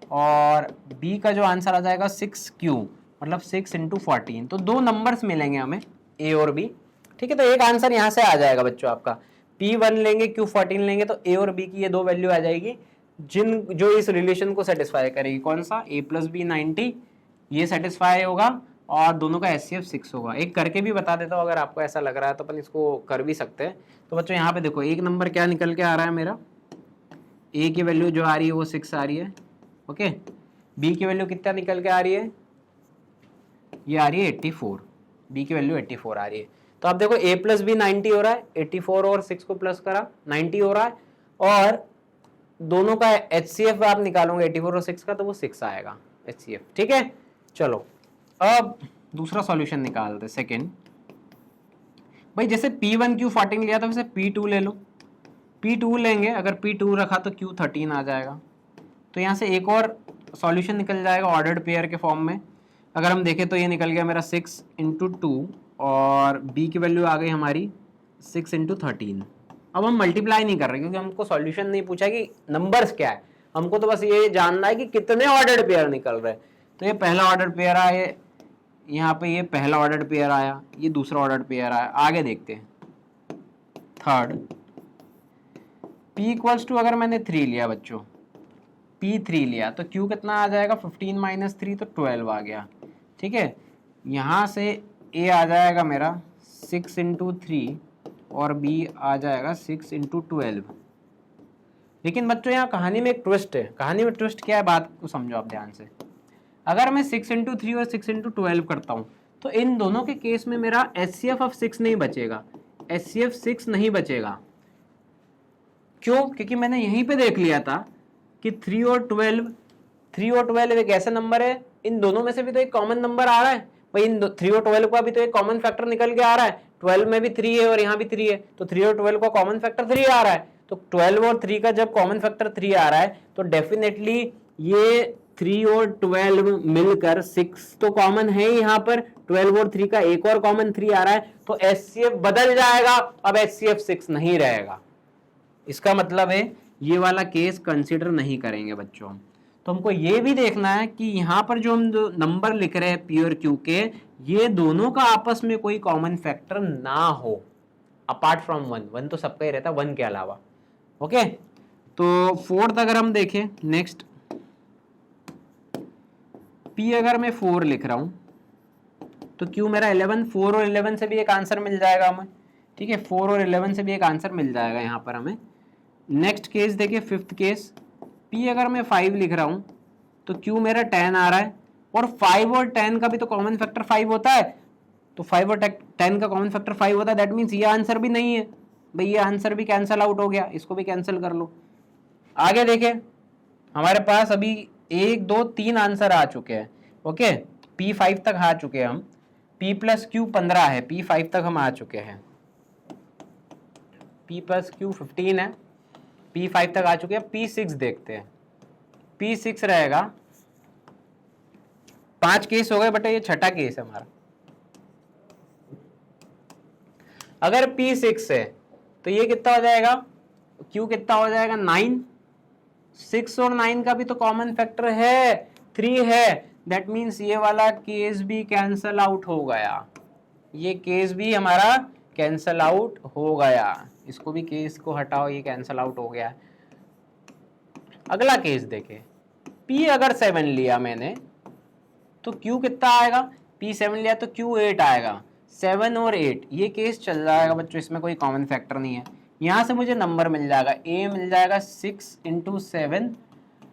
S1: और b का जो आंसर आ जाएगा 6q, मतलब 6 इंटू 14। तो दो नंबर्स मिलेंगे हमें a और b। ठीक है, तो एक आंसर यहाँ से आ जाएगा बच्चों आपका। p1 लेंगे, q 14 लेंगे, तो a और b की ये दो वैल्यू आ जाएगी जो इस रिलेशन को सेटिस्फाई करेगी। कौन सा, a प्लस बी 90, ये सेटिस्फाई होगा, और दोनों का HCF 6 होगा। एक करके भी बता देता हूँ, अगर आपको ऐसा लग रहा है तो अपन इसको कर भी सकते हैं। तो बच्चों यहाँ पे देखो एक नंबर क्या निकल के आ रहा है मेरा, a की वैल्यू जो आ रही है वो 6 आ रही है, ओके। b की वैल्यू कितना निकल के आ रही है, ये आ रही है 84, b की वैल्यू 84 आ रही है। तो आप देखो a प्लस बी 90 हो रहा है, 84 और 6 को प्लस करा 90 हो रहा है, और दोनों का HCF आप निकालोगे 84 और 6 का, तो वो 6 आएगा HCF। ठीक है, चलो अब दूसरा सॉल्यूशन निकालते सेकंड। भाई जैसे p1 q 14 लिया था, वैसे p2 ले लो। p2 लेंगे, अगर p2 रखा तो q 13 आ जाएगा। तो यहाँ से एक और सॉल्यूशन निकल जाएगा ऑर्डर्ड पेयर के फॉर्म में। अगर हम देखें तो ये निकल गया मेरा 6 इंटू 2, और b की वैल्यू आ गई हमारी 6 इंटू 13। अब हम मल्टीप्लाई नहीं कर रहे, क्योंकि हमको सॉल्यूशन नहीं पूछा कि नंबर्स क्या है, हमको तो बस ये जानना है कि कितने ऑर्डर्ड पेयर निकल रहे हैं। तो ये पहला ऑर्डर्ड पेयर आया, यहाँ पे ये पहला ऑर्डर्ड पेयर आया, ये दूसरा ऑर्डर्ड पेयर आया। आगे देखते हैं थर्ड। p इक्वल्स टू, अगर मैंने 3 लिया बच्चों, p 3 लिया, तो q कितना आ जाएगा, 15 माइनस 3, तो 12 आ गया। ठीक है, यहाँ से a आ जाएगा मेरा 6 इंटू 3, और b आ जाएगा 6 इंटू 12। लेकिन बच्चों यहाँ कहानी में एक ट्विस्ट है। कहानी में ट्विस्ट क्या है, बात को समझो आप ध्यान से। अगर मैं 6 इंटू 3 और 6 इंटू 12 करता हूँ, तो इन दोनों के केस में मेरा HCF ऑफ 6 नहीं बचेगा, HCF 6 नहीं बचेगा। क्यों, क्योंकि मैंने यहीं पे देख लिया था कि 3 और 12 एक ऐसा नंबर है, इन दोनों में से भी तो एक कॉमन नंबर आ रहा है। भाई इन 3 और 12 का भी तो एक कॉमन फैक्टर निकल के आ रहा है। 12 में भी 3 है और यहाँ भी 3 है, तो 3 और 12 का कॉमन फैक्टर 3 आ रहा है। तो 12 और 3 का जब कॉमन फैक्टर 3 आ रहा है, तो डेफिनेटली ये 3 और 12 मिलकर 6 तो कॉमन है ही यहाँ पर। 12 और 3 का एक और कॉमन 3 आ रहा है, तो HCF बदल जाएगा, अब HCF 6 नहीं रहेगा। इसका मतलब है ये वाला केस कंसिडर नहीं करेंगे बच्चों। तो हमको ये भी देखना है कि यहाँ पर जो हम नंबर लिख रहे हैं p और q के, ये दोनों का आपस में कोई कॉमन फैक्टर ना हो। अपार्ट फ्रॉम वन, वन तो सबका ही रहता है वन के अलावा। ओके, तो फोर्थ अगर हम देखें, नेक्स्ट P अगर मैं 4 लिख रहा हूं तो Q मेरा 11, 4 और 11 से भी एक आंसर मिल जाएगा हमें, ठीक है, 4 और 11 से भी एक आंसर मिल जाएगा यहाँ पर हमें। नेक्स्ट केस देखिए, फिफ्थ केस, P अगर मैं 5 लिख रहा हूं तो Q मेरा 10 आ रहा है, और 5 और 10 का भी तो कॉमन फैक्टर 5 होता है, तो 5 और 10 का कॉमन फैक्टर 5 होता है, दैट मीन्स ये आंसर भी नहीं है भाई, ये आंसर भी कैंसिल आउट हो गया, इसको भी कैंसिल कर लो। आगे देखें, हमारे पास अभी 1 2 3 आंसर आ चुके हैं। ओके, P5 तक आ चुके हैं हम, P प्लस Q 15 है, P5 तक हम आ चुके हैं, P प्लस Q 15 है, P5 तक आ चुके हैं। P6 देखते हैं, P6 रहेगा, 5 केस हो गए बट ये छठा केस है हमारा। अगर P6 है तो ये कितना हो जाएगा, Q कितना हो जाएगा 9, 6 और 9 का भी तो कॉमन फैक्टर है 3 है, दैट मीन्स ये वाला केस भी कैंसल आउट हो गया, ये केस भी हमारा कैंसल आउट हो गया, इसको भी केस को हटाओ, ये कैंसल आउट हो गया। अगला केस देखें, P अगर 7 लिया मैंने तो Q कितना आएगा, P7 लिया तो Q 8 आएगा, 7 और 8 ये केस चल जाएगा बच्चों, इसमें कोई कॉमन फैक्टर नहीं है। यहाँ से मुझे नंबर मिल जाएगा, A मिल जाएगा 6 × 7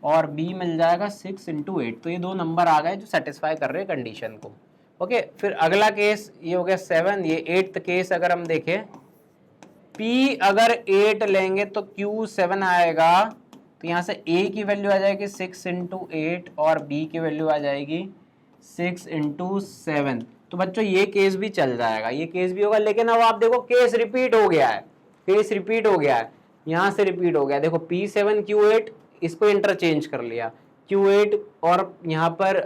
S1: और B मिल जाएगा 6 × 8, तो ये दो नंबर आ गए जो सेटिस्फाई कर रहे हैं कंडीशन को। ओके, फिर अगला केस ये हो गया 7, ये 8th केस अगर हम देखें, P अगर 8 लेंगे तो Q 7 आएगा, तो यहाँ से A की वैल्यू आ जाएगी 6 × 8 और B की वैल्यू आ जाएगी 6 × 7, तो बच्चों ये केस भी चल जाएगा, ये केस भी होगा। लेकिन अब आप देखो केस रिपीट हो गया है, केस रिपीट हो गया है, यहाँ से रिपीट हो गया, देखो P7 Q8 इसको इंटरचेंज कर लिया, Q8 और यहाँ पर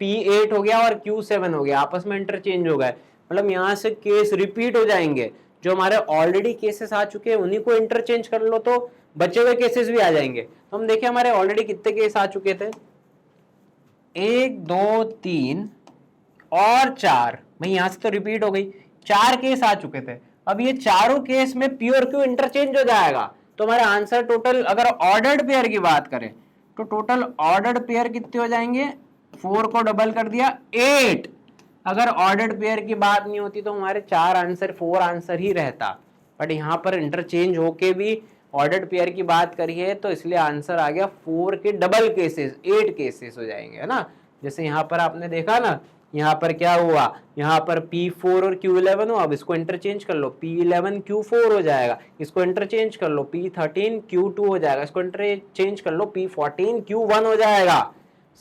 S1: P8 हो गया और Q7 हो गया, आपस में इंटरचेंज हो गए, मतलब यहाँ से केस रिपीट हो जाएंगे, जो हमारे ऑलरेडी केसेस आ चुके हैं उन्हीं को इंटरचेंज कर लो तो बचे हुए केसेस भी आ जाएंगे। तो हम देखिए हमारे ऑलरेडी कितने केस आ चुके थे, 1 2 3 और 4, भाई यहां से तो रिपीट हो गई, 4 केस आ चुके थे। अब ये चारों केस में P और Q इंटरचेंज हो जाएगा, तो हमारा आंसर टोटल अगर ऑर्डर्ड पेयर की बात करें तो टोटल ऑर्डर्ड पेयर कितने हो जाएंगे, 4 को डबल कर दिया 8। अगर ऑर्डर्ड पेयर की बात नहीं होती तो हमारे 4 आंसर 4 आंसर ही रहता, बट यहाँ पर इंटरचेंज होके भी ऑर्डर्ड पेयर की बात करी है तो इसलिए आंसर आ गया 4 के डबल केसेस, 8 केसेस हो जाएंगे, है ना। जैसे यहाँ पर आपने देखा ना, यहाँ पर क्या हुआ, यहाँ पर P4 और Q11 हो, अब इसको इंटरचेंज कर लो, P11 Q4 हो जाएगा, इसको इंटरचेंज कर लो, P13 Q2 हो जाएगा, इसको इंटरचेंज कर लो, P14 Q1 हो जाएगा।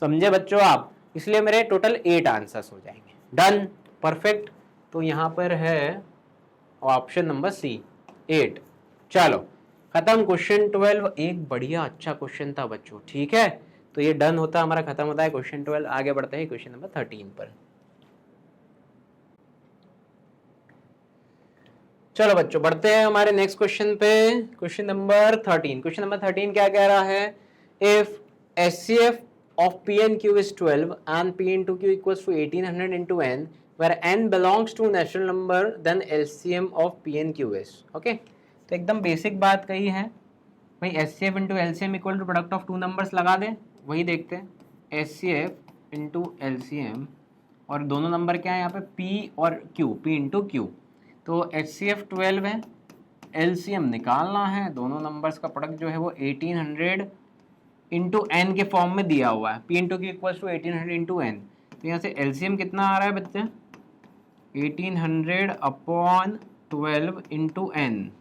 S1: समझे बच्चों आप, इसलिए मेरे टोटल 8 आंसर्स हो जाएंगे। Done, perfect. तो यहाँ पर है ऑप्शन नंबर सी 8। चलो खत्म क्वेश्चन 12, एक बढ़िया अच्छा क्वेश्चन था बच्चों, ठीक है। तो ये डन होता हमारा, खत्म होता है क्वेश्चन 12। आगे बढ़ते हैं क्वेश्चन नंबर 13 पर। चलो बच्चों बढ़ते हैं हमारे नेक्स्ट क्वेश्चन पे, क्वेश्चन नंबर 13। क्वेश्चन नंबर 13 क्या कह रहा है, if HCF of P and Q is 12 and P into Q equals to 1800 into n, where n belongs to natural number, then LCM of P and Q is। Okay, तो एकदम basic बात कही है भाई, HCF into LCM equal to product of two numbers लगा दें, वही देखते हैं। HCF into LCM और दोनों नंबर क्या है यहाँ पे, P और Q, P into Q। तो HCF 12 है, LCM निकालना है, दोनों नंबर्स का प्रोडक्ट जो है वो 1800 इंटू एन के फॉर्म में दिया हुआ है, P into Q equals to 1800 into N. तो यहाँ से LCM कितना आ रहा है बच्चे, 1800 अपॉन 12 इंटू एन।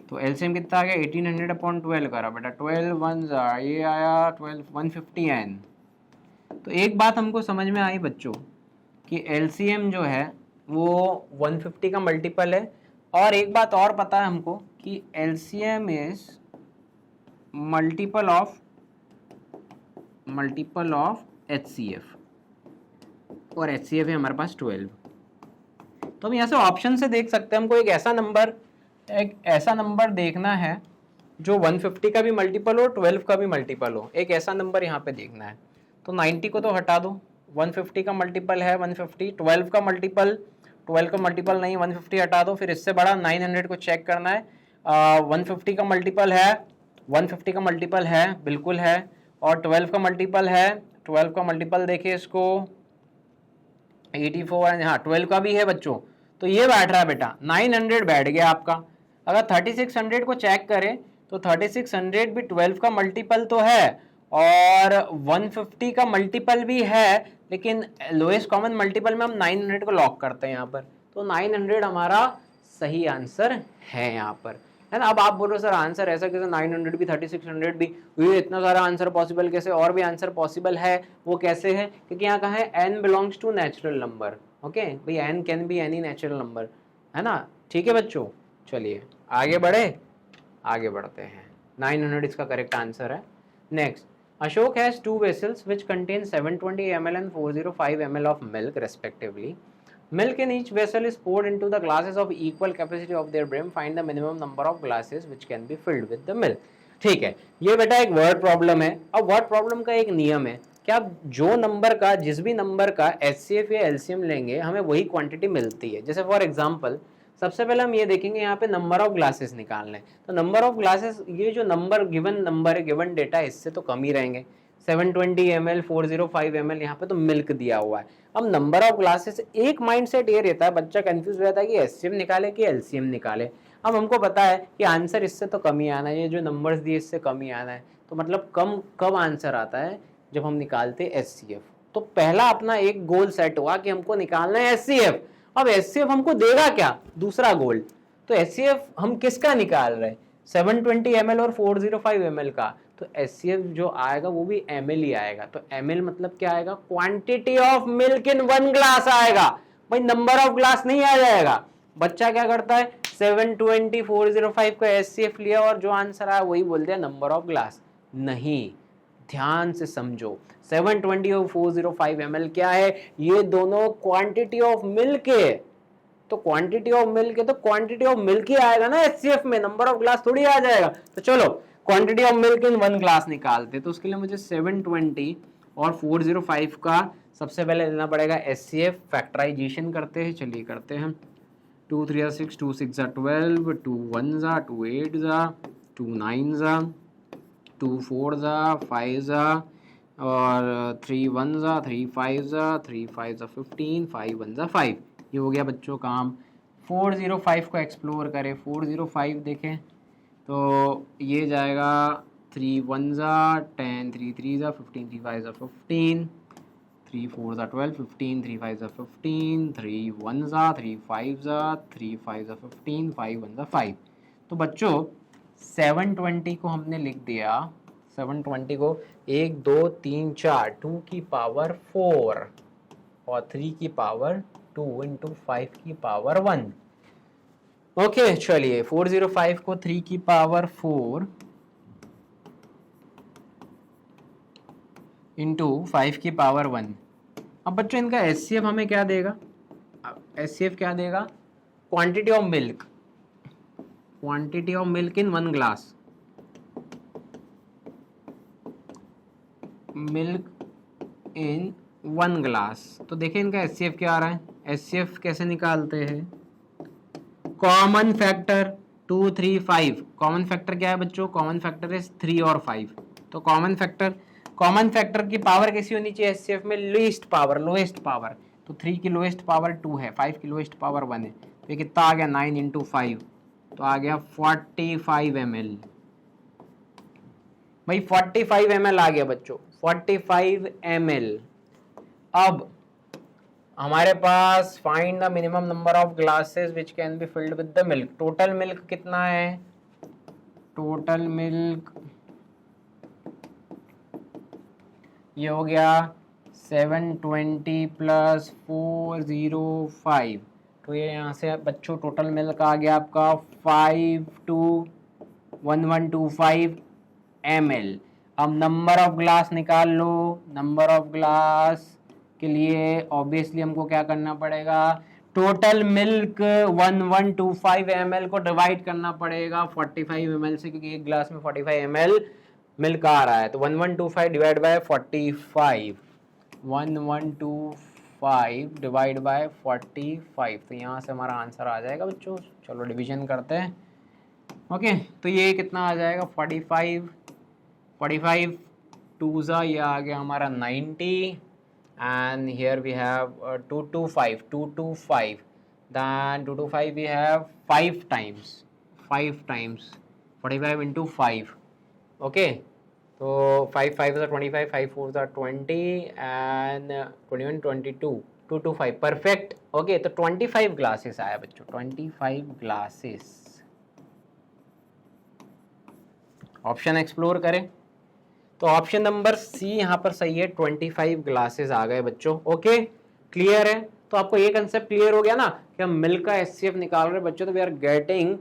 S1: तो LCM कितना आ गया, 1800 अपॉन 12 करा बेटा, 12 1 ये आया 12 150 एन। तो एक बात हमको समझ में आई बच्चों कि LCM जो है वो 150 का मल्टीपल है, और एक बात और पता है हमको कि LCM is multiple of HCF, और HCF है हमारे पास 12। तो हम यहाँ से ऑप्शन से देख सकते हैं, हमको एक ऐसा नंबर देखना है जो 150 का भी मल्टीपल हो, 12 का भी मल्टीपल हो, एक ऐसा नंबर यहाँ पे देखना है। तो 90 को तो हटा दो, 150 का मल्टीपल है 150, 12 का मल्टीपल 12 का मल्टीपल नहीं, 150 हटा दो, फिर इससे बड़ा 900 को चेक करना है। 150 का मल्टीपल है, 150 का मल्टीपल है, बिल्कुल है, और 12 का मल्टीपल है, 12 का मल्टीपल देखिए इसको 84 है, हाँ 12 का भी है बच्चों, तो ये बैठ रहा है बेटा 900 बैठ गया आपका। अगर 3600 को चेक करें तो 3600 भी 12 का मल्टीपल तो है और 150 का मल्टीपल भी है, लेकिन लोएस्ट कॉमन मल्टीपल में हम 900 को लॉक करते हैं यहाँ पर, तो 900 हमारा सही आंसर है यहाँ पर, है ना। अब आप बोल रहे हो सर आंसर ऐसा कैसे, 900 भी 3600 भी, ये इतना सारा आंसर पॉसिबल कैसे, और भी आंसर पॉसिबल है, वो कैसे है, क्योंकि यहाँ कहा है n belongs to natural number, okay भाई n can be any natural number, है ना। ठीक है बच्चों, चलिए आगे बढ़ते हैं। 900 इसका करेक्ट आंसर है। Next, Ashok has two vessels which contain 720 ml and 405 ml of milk respectively. Milk in each vessel is poured into the glasses of equal capacity of their brim. Find the minimum number of glasses which can be filled with the milk. ठीक है, ये बेटा एक word problem है। अब word problem का एक नियम है कि आप जो नंबर का, जिस भी नंबर का HCF या LCM लेंगे हमें वही क्वांटिटी मिलती है। जैसे फॉर एग्जांपल सबसे पहले हम ये देखेंगे यहाँ पे नंबर ऑफ ग्लासेस निकालने, तो नंबर ऑफ ग्लासेस, ये जो नंबर गिवन नंबर है, गिवन डेटा, इससे तो कम ही रहेंगे। 720 ml 405 ml यहाँ पे तो मिल्क दिया हुआ है। अब नंबर ऑफ ग्लासेस, एक माइंडसेट ये रहता है, बच्चा कंफ्यूज रहता है कि HCM निकाले कि LCM निकाले। अब हमको पता है कि आंसर इससे तो कम ही आना है, ये जो नंबर्स दिए इससे कम ही आना है, तो मतलब कम कब आंसर आता है, जब हम निकालते HCF। तो पहला अपना एक गोल सेट हुआ कि हमको निकालना है HCF। अब HCF हमको देगा क्या, दूसरा गोल, तो HCF हम किसका निकाल रहे हैं, 720 ml और 405 ml का, तो HCF जो आएगा वो भी ml ही आएगा। तो ml मतलब क्या आएगा, quantity of milk in one glass आएगा, भाई नंबर ऑफ ग्लास नहीं आ जाएगा। बच्चा क्या करता है, 720 405 का HCF लिया और जो आंसर आया वही बोल दिया नंबर ऑफ ग्लास। नहीं, ध्यान से समझो, 720 और 405 ml क्या है, ये दोनों क्वांटिटी ऑफ मिल्क है, तो क्वांटिटी ऑफ मिल्क है तो क्वांटिटी ऑफ मिल्क ही आएगा ना HCF में, नंबर ऑफ ग्लास थोड़ी आ जाएगा। तो चलो quantity of milk in one glass निकालते, तो उसके लिए मुझे 720 और 405 का सबसे पहले लेना पड़ेगा HCF। फैक्टराइजेशन करते हैं, चलिए करते हैं। 2 3 6, 2 6 12, 2 1 2 8 2 9 2 4 5 और 3 1 3 5 3 5 15, 5 1 5। ये हो गया बच्चों काम। 405 को एक्सप्लोर करें, 405 देखें तो ये जाएगा 3 1 10, 3 3 15, 3 5 15, 3 4 12, 15, 3 5 15, 3 1 3 5 3 5 15, 5 1 5। तो बच्चों 720 को हमने लिख दिया, 720 को 1 2 3 4, 2 की पावर 4 और 3 की पावर 2 इंटू 5 की पावर 1। ओके चलिए 405 को 3 की पावर 4 इंटू 5 की पावर 1। अब बच्चों इनका HCF हमें क्या देगा, HCF क्या देगा, quantity of milk, quantity of milk in one glass, milk in one glass. तो देखिए इनका HCF क्या आ रहा है, HCF कैसे निकालते हैं, कॉमन फैक्टर 2 3 5। कॉमन फैक्टर क्या है बच्चों, कॉमन फैक्टर है 3 और 5। तो कॉमन फैक्टर की पावर कैसी होनी चाहिए HCF में, लीस्ट पावर, लोएस्ट पावर। तो 3 की लोएस्ट पावर 2 है, 5 की लोएस्ट पावर 1 है, तो ये कितना आ गया 9 इंटू 5, तो आ गया 45 ml। भाई 45 ml आ गया बच्चों, 45 ml। अब हमारे पास find the minimum number of glasses which can be filled with the milk. Total milk कितना है, टोटल मिल्क ये हो गया 720 प्लस 405, तो ये यहाँ से बच्चों टोटल मिल्क आ गया आपका 52125 ml। अब नंबर ऑफ ग्लास निकाल लो, नंबर ऑफ ग्लास के लिए ऑब्वियसली हमको क्या करना पड़ेगा, टोटल मिल्क 1125 ml को डिवाइड करना पड़ेगा 45 ml से, क्योंकि एक ग्लास में 45 ml मिल्क आ रहा है। तो 1125 डिवाइड बाय 45, 1125 5 डिवाइड बाय 45, तो यहाँ से हमारा आंसर आ जाएगा बच्चों। चलो डिवीजन करते हैं। ओके, तो ये कितना आ जाएगा 45 टू ज़ा ये आ गया हमारा 90 and here we have 225 then 225 we have 5 times 45 into 5 okay, तो 5 5 are 25, 5 4 are 20 and 21 22 225 perfect. Okay, तो 25 ग्लासेस आया बच्चों, 25 ग्लासेस। ऑप्शन एक्सप्लोर करें तो ऑप्शन नंबर सी यहाँ पर सही है, 25 ग्लासेस आ गए बच्चों। ओके, क्लियर है? तो आपको ये कंसेप्ट क्लियर हो गया ना कि हम मिल्क का एचसीएफ निकाल रहे हैं बच्चों, तो we are getting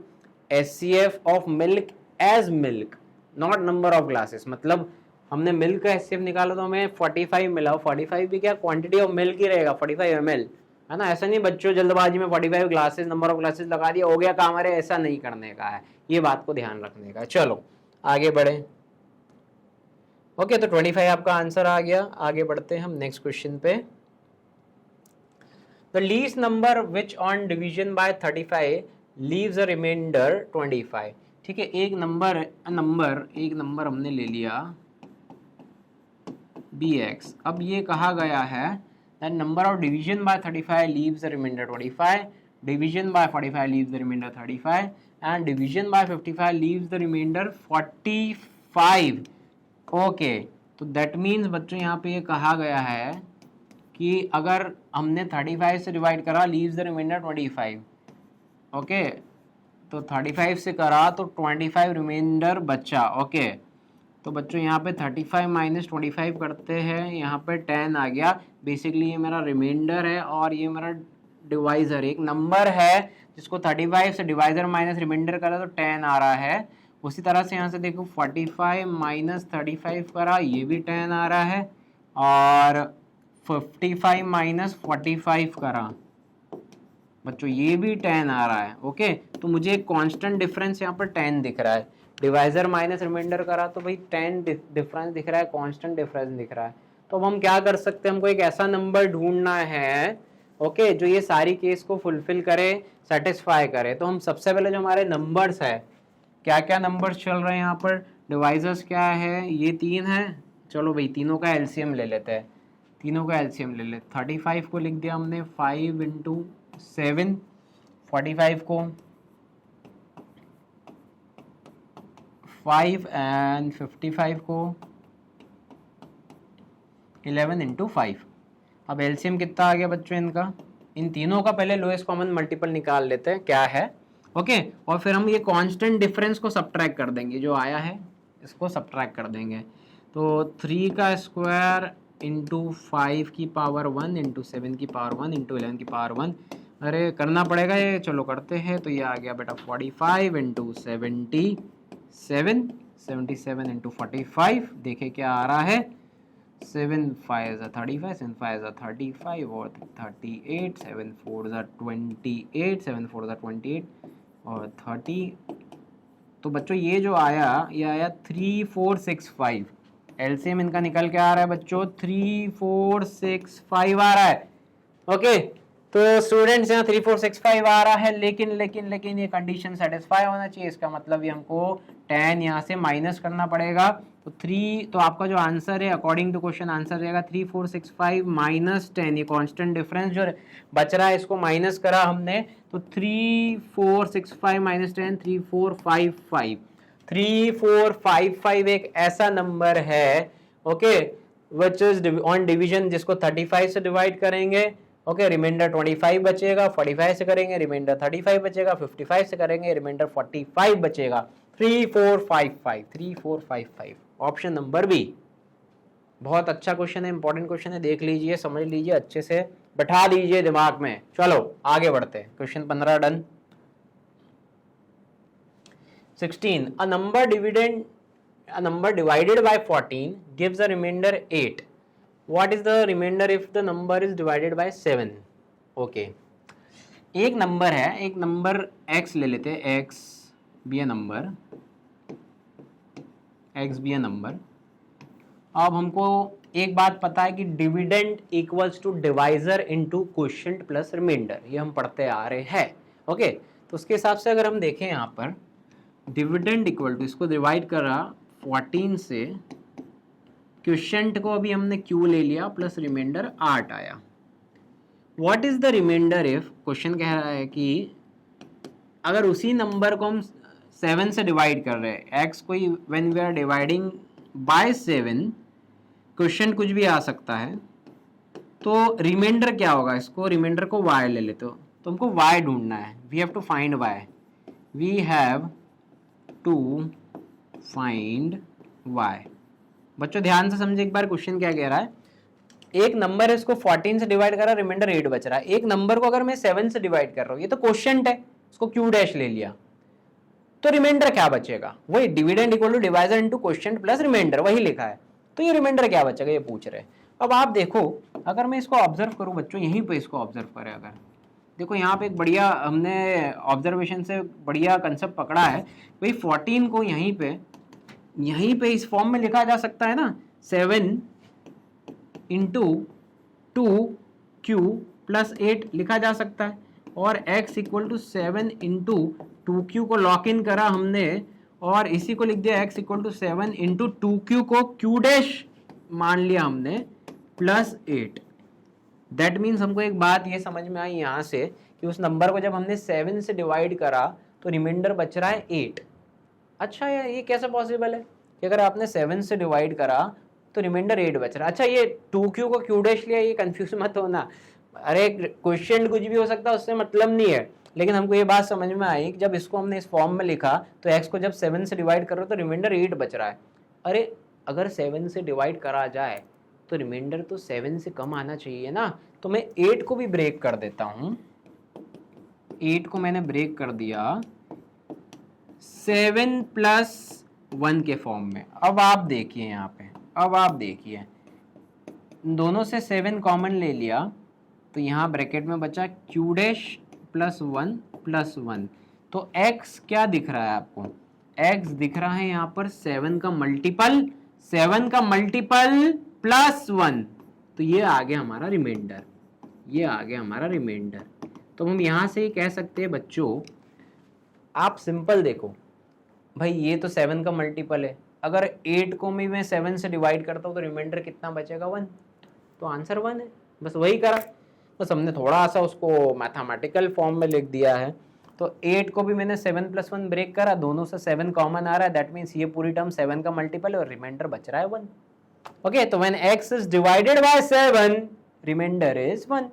S1: HCF of milk as milk not number of glasses. मतलब हमने मिल्क का एचसीएफ निकाला तो हमें 45 मिला, 45 भी क्या क्वांटिटी ऑफ मिल्क ही रहेगा, 45 ml, है ना। ऐसा नहीं बच्चों जल्दबाजी में 45 ग्लासेस नंबर ऑफ ग्लासेस लगा दिया हो गया काम, अरे ऐसा नहीं करने का है, ये बात को ध्यान रखने का है। चलो आगे बढ़े। ओके, तो 25 आपका आंसर आ गया। आगे बढ़ते हैं हम नेक्स्ट क्वेश्चन पे। The least number which on division by 35 leaves a remainder 25। ठीक है, एक नंबर हमने ले लिया bx। अब ये कहा गया है that number of division by 35 leaves a remainder 25, division by 45 leaves the remainder 35 and division by 55 leaves the remainder 45। Okay, तो दैट मीन्स बच्चों यहाँ पे ये कहा गया है कि अगर हमने 35 से डिवाइड करा लीव्स द रिमाइंडर 25। ओके, तो 35 से करा तो 25 रिमाइंडर बचा। ओके, तो बच्चों यहाँ पे 35 माइनस 25 करते हैं, यहाँ पे 10 आ गया। बेसिकली ये मेरा रिमाइंडर है और ये मेरा डिवाइजर, एक नंबर है जिसको 35 से डिवाइजर माइनस रिमाइंडर करा तो 10 आ रहा है। उसी तरह से यहाँ से देखो 45 माइनस 35 करा, ये भी 10 आ रहा है, और 55 माइनस 45 करा बच्चों, ये भी 10 आ रहा है। ओके, तो मुझे एक कांस्टेंट डिफरेंस यहाँ पर 10 दिख रहा है। डिवाइजर माइनस रिमाइंडर करा तो भाई 10 डिफरेंस दिख रहा है, कांस्टेंट डिफरेंस दिख रहा है। तो अब हम क्या कर सकते हैं, हमको एक ऐसा नंबर ढूंढना है ओके जो ये सारी केस को फुलफिल करे, सेटिस्फाई करे। तो हम सबसे पहले जो हमारे नंबर्स है, क्या क्या नंबर्स चल रहे हैं यहाँ पर, डिवाइजर्स क्या है, ये 3 है। चलो भाई तीनों का एलसीएम ले लेते हैं, तीनों का एलसीएम ले लेते। 35 को लिख दिया हमने 5 इंटू 7, 45 को 5 एंड 55 को 11 इंटू 5। अब एलसीएम कितना आ गया बच्चों इनका, इन तीनों का पहले लोएस्ट कॉमन मल्टीपल निकाल लेते हैं क्या है। ओके, और फिर हम ये कांस्टेंट डिफरेंस को सब्ट्रैक्ट कर देंगे, जो आया है इसको सब्ट्रैक्ट कर देंगे। तो 3 का स्क्वायर इंटू 5 की पावर 1 इंटू 7 की पावर 1 इंटू 11 की पावर 1, अरे करना पड़ेगा ये, चलो करते हैं। तो ये आ गया बेटा 45 इंटू 77 इंटू 45, देखे क्या आ रहा है, 7 5 35, 7 5 35 और 38, 7 4 28, 7 4 28 और 30। तो बच्चों ये जो आया, ये आया 3465। एलसीएम इनका निकल के आ रहा है बच्चों 3465 आ रहा है। ओके, तो स्टूडेंट्स यहाँ 3465 आ रहा है, लेकिन ये कंडीशन सेटिस्फाई होना चाहिए। इसका मतलब ये हमको 10 यहाँ से माइनस करना पड़ेगा। तो 3, तो आपका जो आंसर है अकॉर्डिंग टू क्वेश्चन आंसर रहेगा 3465 माइनस 10। ये कांस्टेंट डिफरेंस जो बच रहा है इसको माइनस करा हमने, तो 3465 माइनस 10 3455। 3455 एक ऐसा नंबर है okay which is on division, जिसको 35 से डिवाइड करेंगे ओके रिमाइंडर 25 बचेगा, 45 से करेंगे रिमाइंडर 35 बचेगा, 55 से करेंगे रिमाइंडर 45 बचेगा। 3455 ऑप्शन नंबर बी। बहुत अच्छा क्वेश्चन है, इंपॉर्टेंट क्वेश्चन है, देख लीजिए, समझ लीजिए, अच्छे से बैठा दीजिए दिमाग में। चलो आगे बढ़ते हैं, question 15 done. 16 a number divided by 14 gives a remainder 8. What is the remainder if the number is divided by 7? Okay, एक नंबर है, एक नंबर x ले लेते हैं, x भी है नंबर, अब हमको एक बात पता है कि dividend equals to divisor into quotient plus remainder, ये हम पढ़ते आ रहे हैं। ओके, तो उसके हिसाब से अगर हम देखें यहाँ पर डिविडेंड इक्वल टू, इसको डिवाइड करा 14 से, क्वोशिएंट को अभी हमने Q ले लिया प्लस रिमाइंडर 8 आया। What is the remainder if, question कह रहा है कि अगर उसी नंबर को हम 7 से डिवाइड कर रहे हैं, x को when we are dividing by 7, question कुछ भी आ सकता है, तो रिमाइंडर क्या होगा, इसको रिमाइंडर को y ले लेते हो, तो हमको y ढूंढना है, we have to find y, we have to find y। बच्चों ध्यान से समझे एक बार क्वेश्चन क्या कह रहा है, एक नंबर है, इसको 14 से डिवाइड करा, रिमाइंडर 8 बच रहा है। एक नंबर को अगर मैं 7 से डिवाइड कर रहा हूँ, ये तो क्वोशिएंट है, इसको Q डैश ले लिया, तो रिमाइंडर क्या बचेगा, वही dividend equal to divisor into quotient plus remainder, वही लिखा है, तो ये रिमाइंडर क्या बचेगा ये पूछ रहे हैं। अब आप देखो, अगर मैं इसको ऑब्जर्व करूं बच्चों, यहीं पे इसको ऑब्जर्व करें, अगर देखो यहाँ पे एक बढ़िया हमने ऑब्जर्वेशन से बढ़िया कंसेप्ट पकड़ा है, भाई 14 को यहीं पे इस फॉर्म में लिखा जा सकता है ना, 7 इंटू 2Q प्लस 8 लिखा जा सकता है, और x equal to 7 into 2Q को लॉक इन करा हमने, और इसी को लिख दिया x equal to 7 into 2Q को Q डैश मान लिया हमने प्लस 8। दैट मीन्स हमको एक बात ये समझ में आई यहाँ से कि उस नंबर को जब हमने 7 से डिवाइड करा तो रिमाइंडर बच रहा है 8। अच्छा यार, ये कैसे पॉसिबल है कि अगर आपने 7 से डिवाइड करा तो रिमाइंडर 8 बच रहा है। अच्छा, ये 2Q को Q डैश लिया, ये कंफ्यूज मत होना, अरे क्वेश्चन कुछ भी हो सकता है, उससे मतलब नहीं है, लेकिन हमको ये बात समझ में आई कि जब इसको हमने इस फॉर्म में लिखा तो x को जब 7 से डिवाइड कर रहे हो तो रिमाइंडर 8 बच रहा है। अरे अगर 7 से डिवाइड करा जाए तो रिमाइंडर तो 7 से कम आना चाहिए ना, तो मैं 8 को भी ब्रेक कर देता हूँ, 8 को मैंने ब्रेक कर दिया 7 प्लस 1 के फॉर्म में। अब आप देखिए यहाँ पे, अब आप देखिए दोनों से 7 कॉमन ले लिया तो यहाँ ब्रैकेट में बचा Q डैश प्लस 1 प्लस 1, तो x क्या दिख रहा है आपको, x दिख रहा है यहाँ पर 7 का मल्टीपल, 7 का मल्टीपल प्लस 1, तो ये आ गया हमारा रिमाइंडर, ये आ गया हमारा रिमाइंडर। तो हम यहाँ से ही कह सकते हैं बच्चों, आप सिंपल देखो भाई, ये तो 7 का मल्टीपल है, अगर 8 को मैं 7 से डिवाइड करता हूँ तो रिमाइंडर कितना बचेगा 1, तो आंसर 1 है, बस वही करा, बस हमने थोड़ा सा उसको मैथमेटिकल फॉर्म में लिख दिया है। तो 8 को भी मैंने 7 प्लस 1 ब्रेक करा, दोनों से 7 कॉमन आ रहा है, दैट मीन्स ये पूरी टर्म 7 का मल्टीपल है और रिमाइंडर बच रहा है 1। ओके, तो when x is divided by 7 remainder is 1।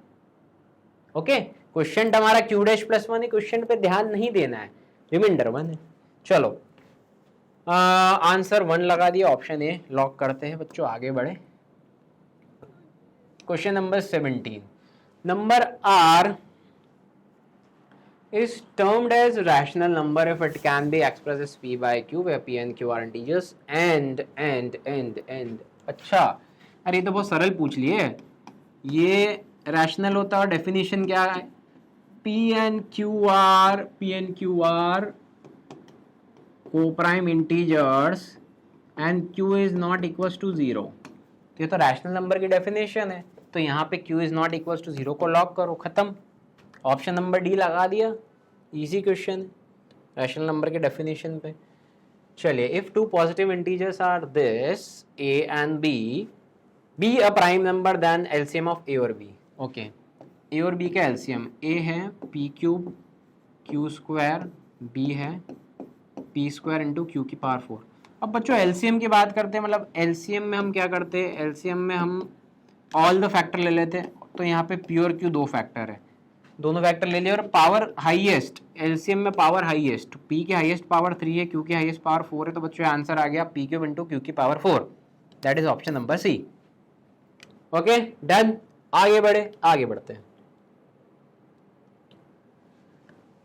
S1: Okay, question हमारा Q डैश प्लस 1 है, क्वेश्चन पे ध्यान नहीं देना है, रिमाइंडर 1 है। चलो आंसर 1 लगा दिया, ऑप्शन ए लॉक करते हैं बच्चों, आगे बढ़े। Question number 17, number r is termed as rational number if it can be expressed as p by q, where p and q are integers and अच्छा, अरे ये तो बहुत सरल पूछ लिए, ये रैशनल होता है और डेफिनेशन क्या है, p and q are co-prime integers and q is not equals to 0, तो ये तो रैशनल नंबर की डेफिनेशन है, तो यहाँ पे q is not equal to 0 को लॉक करो, खत्म। ऑप्शन नंबर डी लगा दिया, इजी क्वेश्चन रैशनल नंबर के डेफिनेशन पे। चलिए, if two positive integers are this a and b a prime number then LCM of a और b। ओके, a और b का एलसीएम, a है p cube q square, b है p square into q की power 4। अब बच्चों LCM की बात करते हैं, मतलब एलसीएम में हम क्या करते हैं, एलसीएम में हम ऑल द फैक्टर ले लेते हैं, तो यहाँ पे p और q दो फैक्टर है, दोनों फैक्टर ले लिए और पावर हाईएस्ट, एलसीएम में पावर हाईएस्ट, p की हाईएस्ट पावर 3 है, q की हाईएस्ट पावर 4 है, तो बच्चों आंसर आ गया p क्यूब इंटू q की power 4, that is option number C. Okay done, आगे बढ़ते हैं।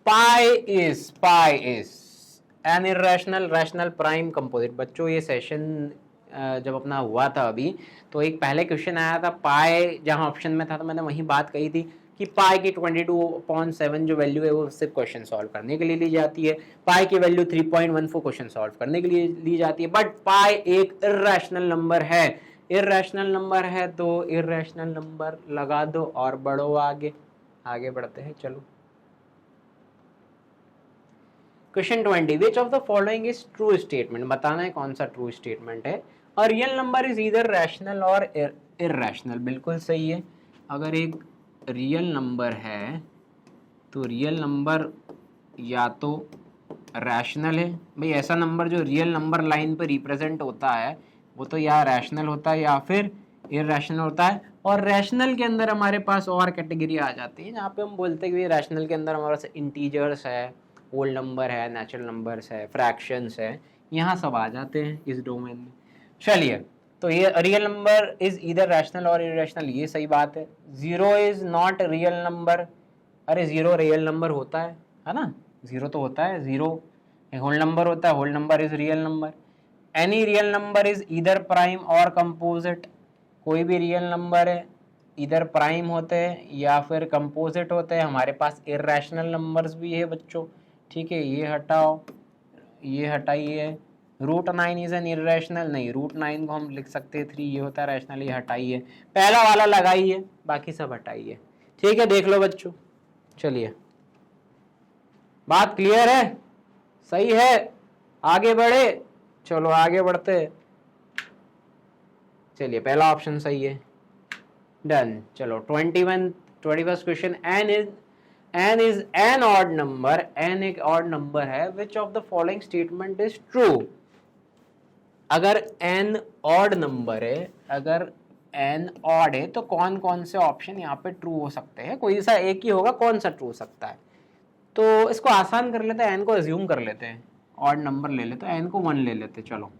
S1: Pi is an irrational rational prime composite. बच्चों ये सेशन जब अपना हुआ था अभी, तो एक पहले क्वेश्चन आया था पाई, जहां ऑप्शन में था, तो मैंने वही बात कही थी कि पाई की 22/7 जो वैल्यू है वो सिर्फ क्वेश्चन सॉल्व करने के लिए ली जाती है, पाई की वैल्यू 3.14 क्वेश्चन सॉल्व करने के लिए ली जाती है, बट पाई एक इरेशनल नंबर है, इर्रेशनल नंबर है तो इर्रेशनल नंबर लगा दो और बढ़ो आगे। आगे बढ़ते हैं, चलो। Question 20, which of the following is true statement, बताना है कौन सा ट्रू स्टेटमेंट है। और real number is either rational और इर्रेशनल, बिल्कुल सही है। अगर एक रियल नंबर है तो रियल नंबर या तो रैशनल है, भाई ऐसा नंबर जो रियल नंबर लाइन पर रिप्रेजेंट होता है वो तो या रैशनल होता है या फिर इर्रेशनल होता है। और रैशनल के अंदर हमारे पास और कैटेगरी आ जाती है जहाँ पे हम बोलते हैं कि रैशनल के अंदर हमारे पास इंटीजर्स है, होल नंबर है, नेचुरल नंबर्स है, फ्रैक्शंस है, यहाँ सब आ जाते हैं इस डोमेन में। चलिए, तो ये रियल नंबर इज इधर रैशनल और इर्रेशनल, ये सही बात है। Zero is not real number, अरे जीरो रियल नंबर होता है ना, जीरो तो होता है, जीरो होल नंबर होता है, whole number is real number. Any real number is either prime और कंपोजिट, कोई भी रियल नंबर है इधर प्राइम होते हैं या फिर कंपोजिट होते हैं। हमारे पास इर्रेशनल नंबर्स भी है बच्चों, ठीक है, ये हटाओ, ये हटाइए। √9 इज एन इर्रेशनल, नहीं √9 को हम लिख सकते हैं 3, ये होता है रैशनल, ये हटाइए। पहला वाला लगाइए, बाकी सब हटाइए, ठीक है। देख लो बच्चों, चलिए, बात क्लियर है, सही है, आगे बढ़े, चलो आगे बढ़ते। चलिए, पहला ऑप्शन सही है, डन। चलो 21st question, n is an odd number, n एक odd number है, which of the following statement is true। अगर n odd number है, अगर n odd है तो कौन कौन से ऑप्शन यहाँ पे ट्रू हो सकते हैं, कोई सा एक ही होगा, कौन सा ट्रू हो सकता है। तो इसको आसान कर लेते हैं, n को अज्यूम कर लेते हैं, ऑड नंबर ले लेते हैं, n को 1 ले लेते हैं। चलो,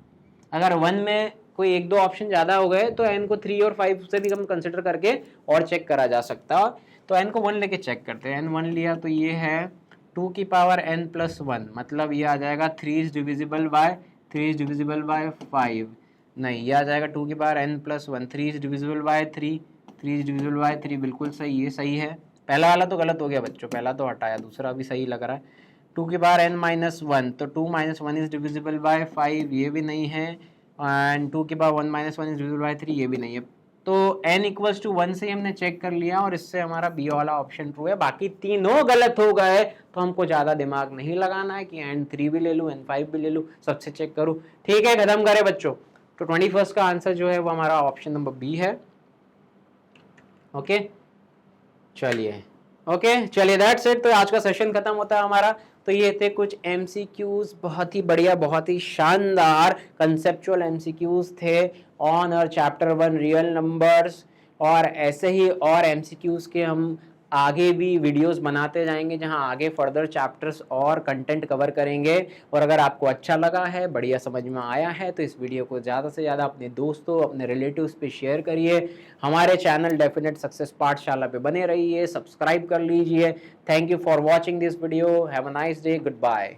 S1: अगर 1 में कोई एक दो ऑप्शन ज़्यादा हो गए तो n को 3 और 5 से भी हम कंसिडर करके और चेक करा जा सकता है। तो n को 1 लेके चेक करते हैं, n 1 लिया तो ये है 2 की पावर n प्लस 1, मतलब ये आ जाएगा 3 इज डिविजिबल बाय 5, नहीं ये आ जाएगा 2 की power n plus 1, 3 is divisible by 3, 3 is divisible by 3, बिल्कुल सही, ये सही है। पहला वाला तो गलत हो गया बच्चों, पहला तो हटाया, दूसरा भी सही लग रहा है। 2 की पावर n माइनस 1, तो 2 माइनस 1 इज डिविजिबल बाय 5, ये भी नहीं है। एंड 2 की power 1 minus 1 is divisible by 3, ये भी नहीं है। तो n इक्वल्स टू 1 से हमने चेक कर लिया और इससे हमारा बी वाला ऑप्शन ट्रू है। बाकी तीनों गलत हो गए तो हमको ज़्यादा दिमाग नहीं लगाना है कि n3 भी ले लूँ, n5 भी ले लूँ, सबसे चेक करूँ, ठीक है, खत्म करें बच्चों। तो 21st का आंसर जो है वो हमारा ऑप्शन नंबर बी है। ओके, चलिए, चलिए, दैट्स इट। तो आज का सेशन खत्म होता है हमारा। तो ये थे कुछ MCQs, बहुत ही बढ़िया, बहुत ही शानदार कंसेप्चुअल MCQs थे ऑन और चैप्टर 1 रियल नंबर्स। और ऐसे ही और MCQs के हम आगे भी वीडियोस बनाते जाएंगे जहां आगे फर्दर चैप्टर्स और कंटेंट कवर करेंगे। और अगर आपको अच्छा लगा है, बढ़िया समझ में आया है, तो इस वीडियो को ज़्यादा से ज़्यादा अपने दोस्तों, अपने रिलेटिव्स पे शेयर करिए। हमारे चैनल डेफिनेट सक्सेस पाठशाला पे बने रहिए, सब्सक्राइब कर लीजिए। Thank you for watching this video, have a nice day, good bye.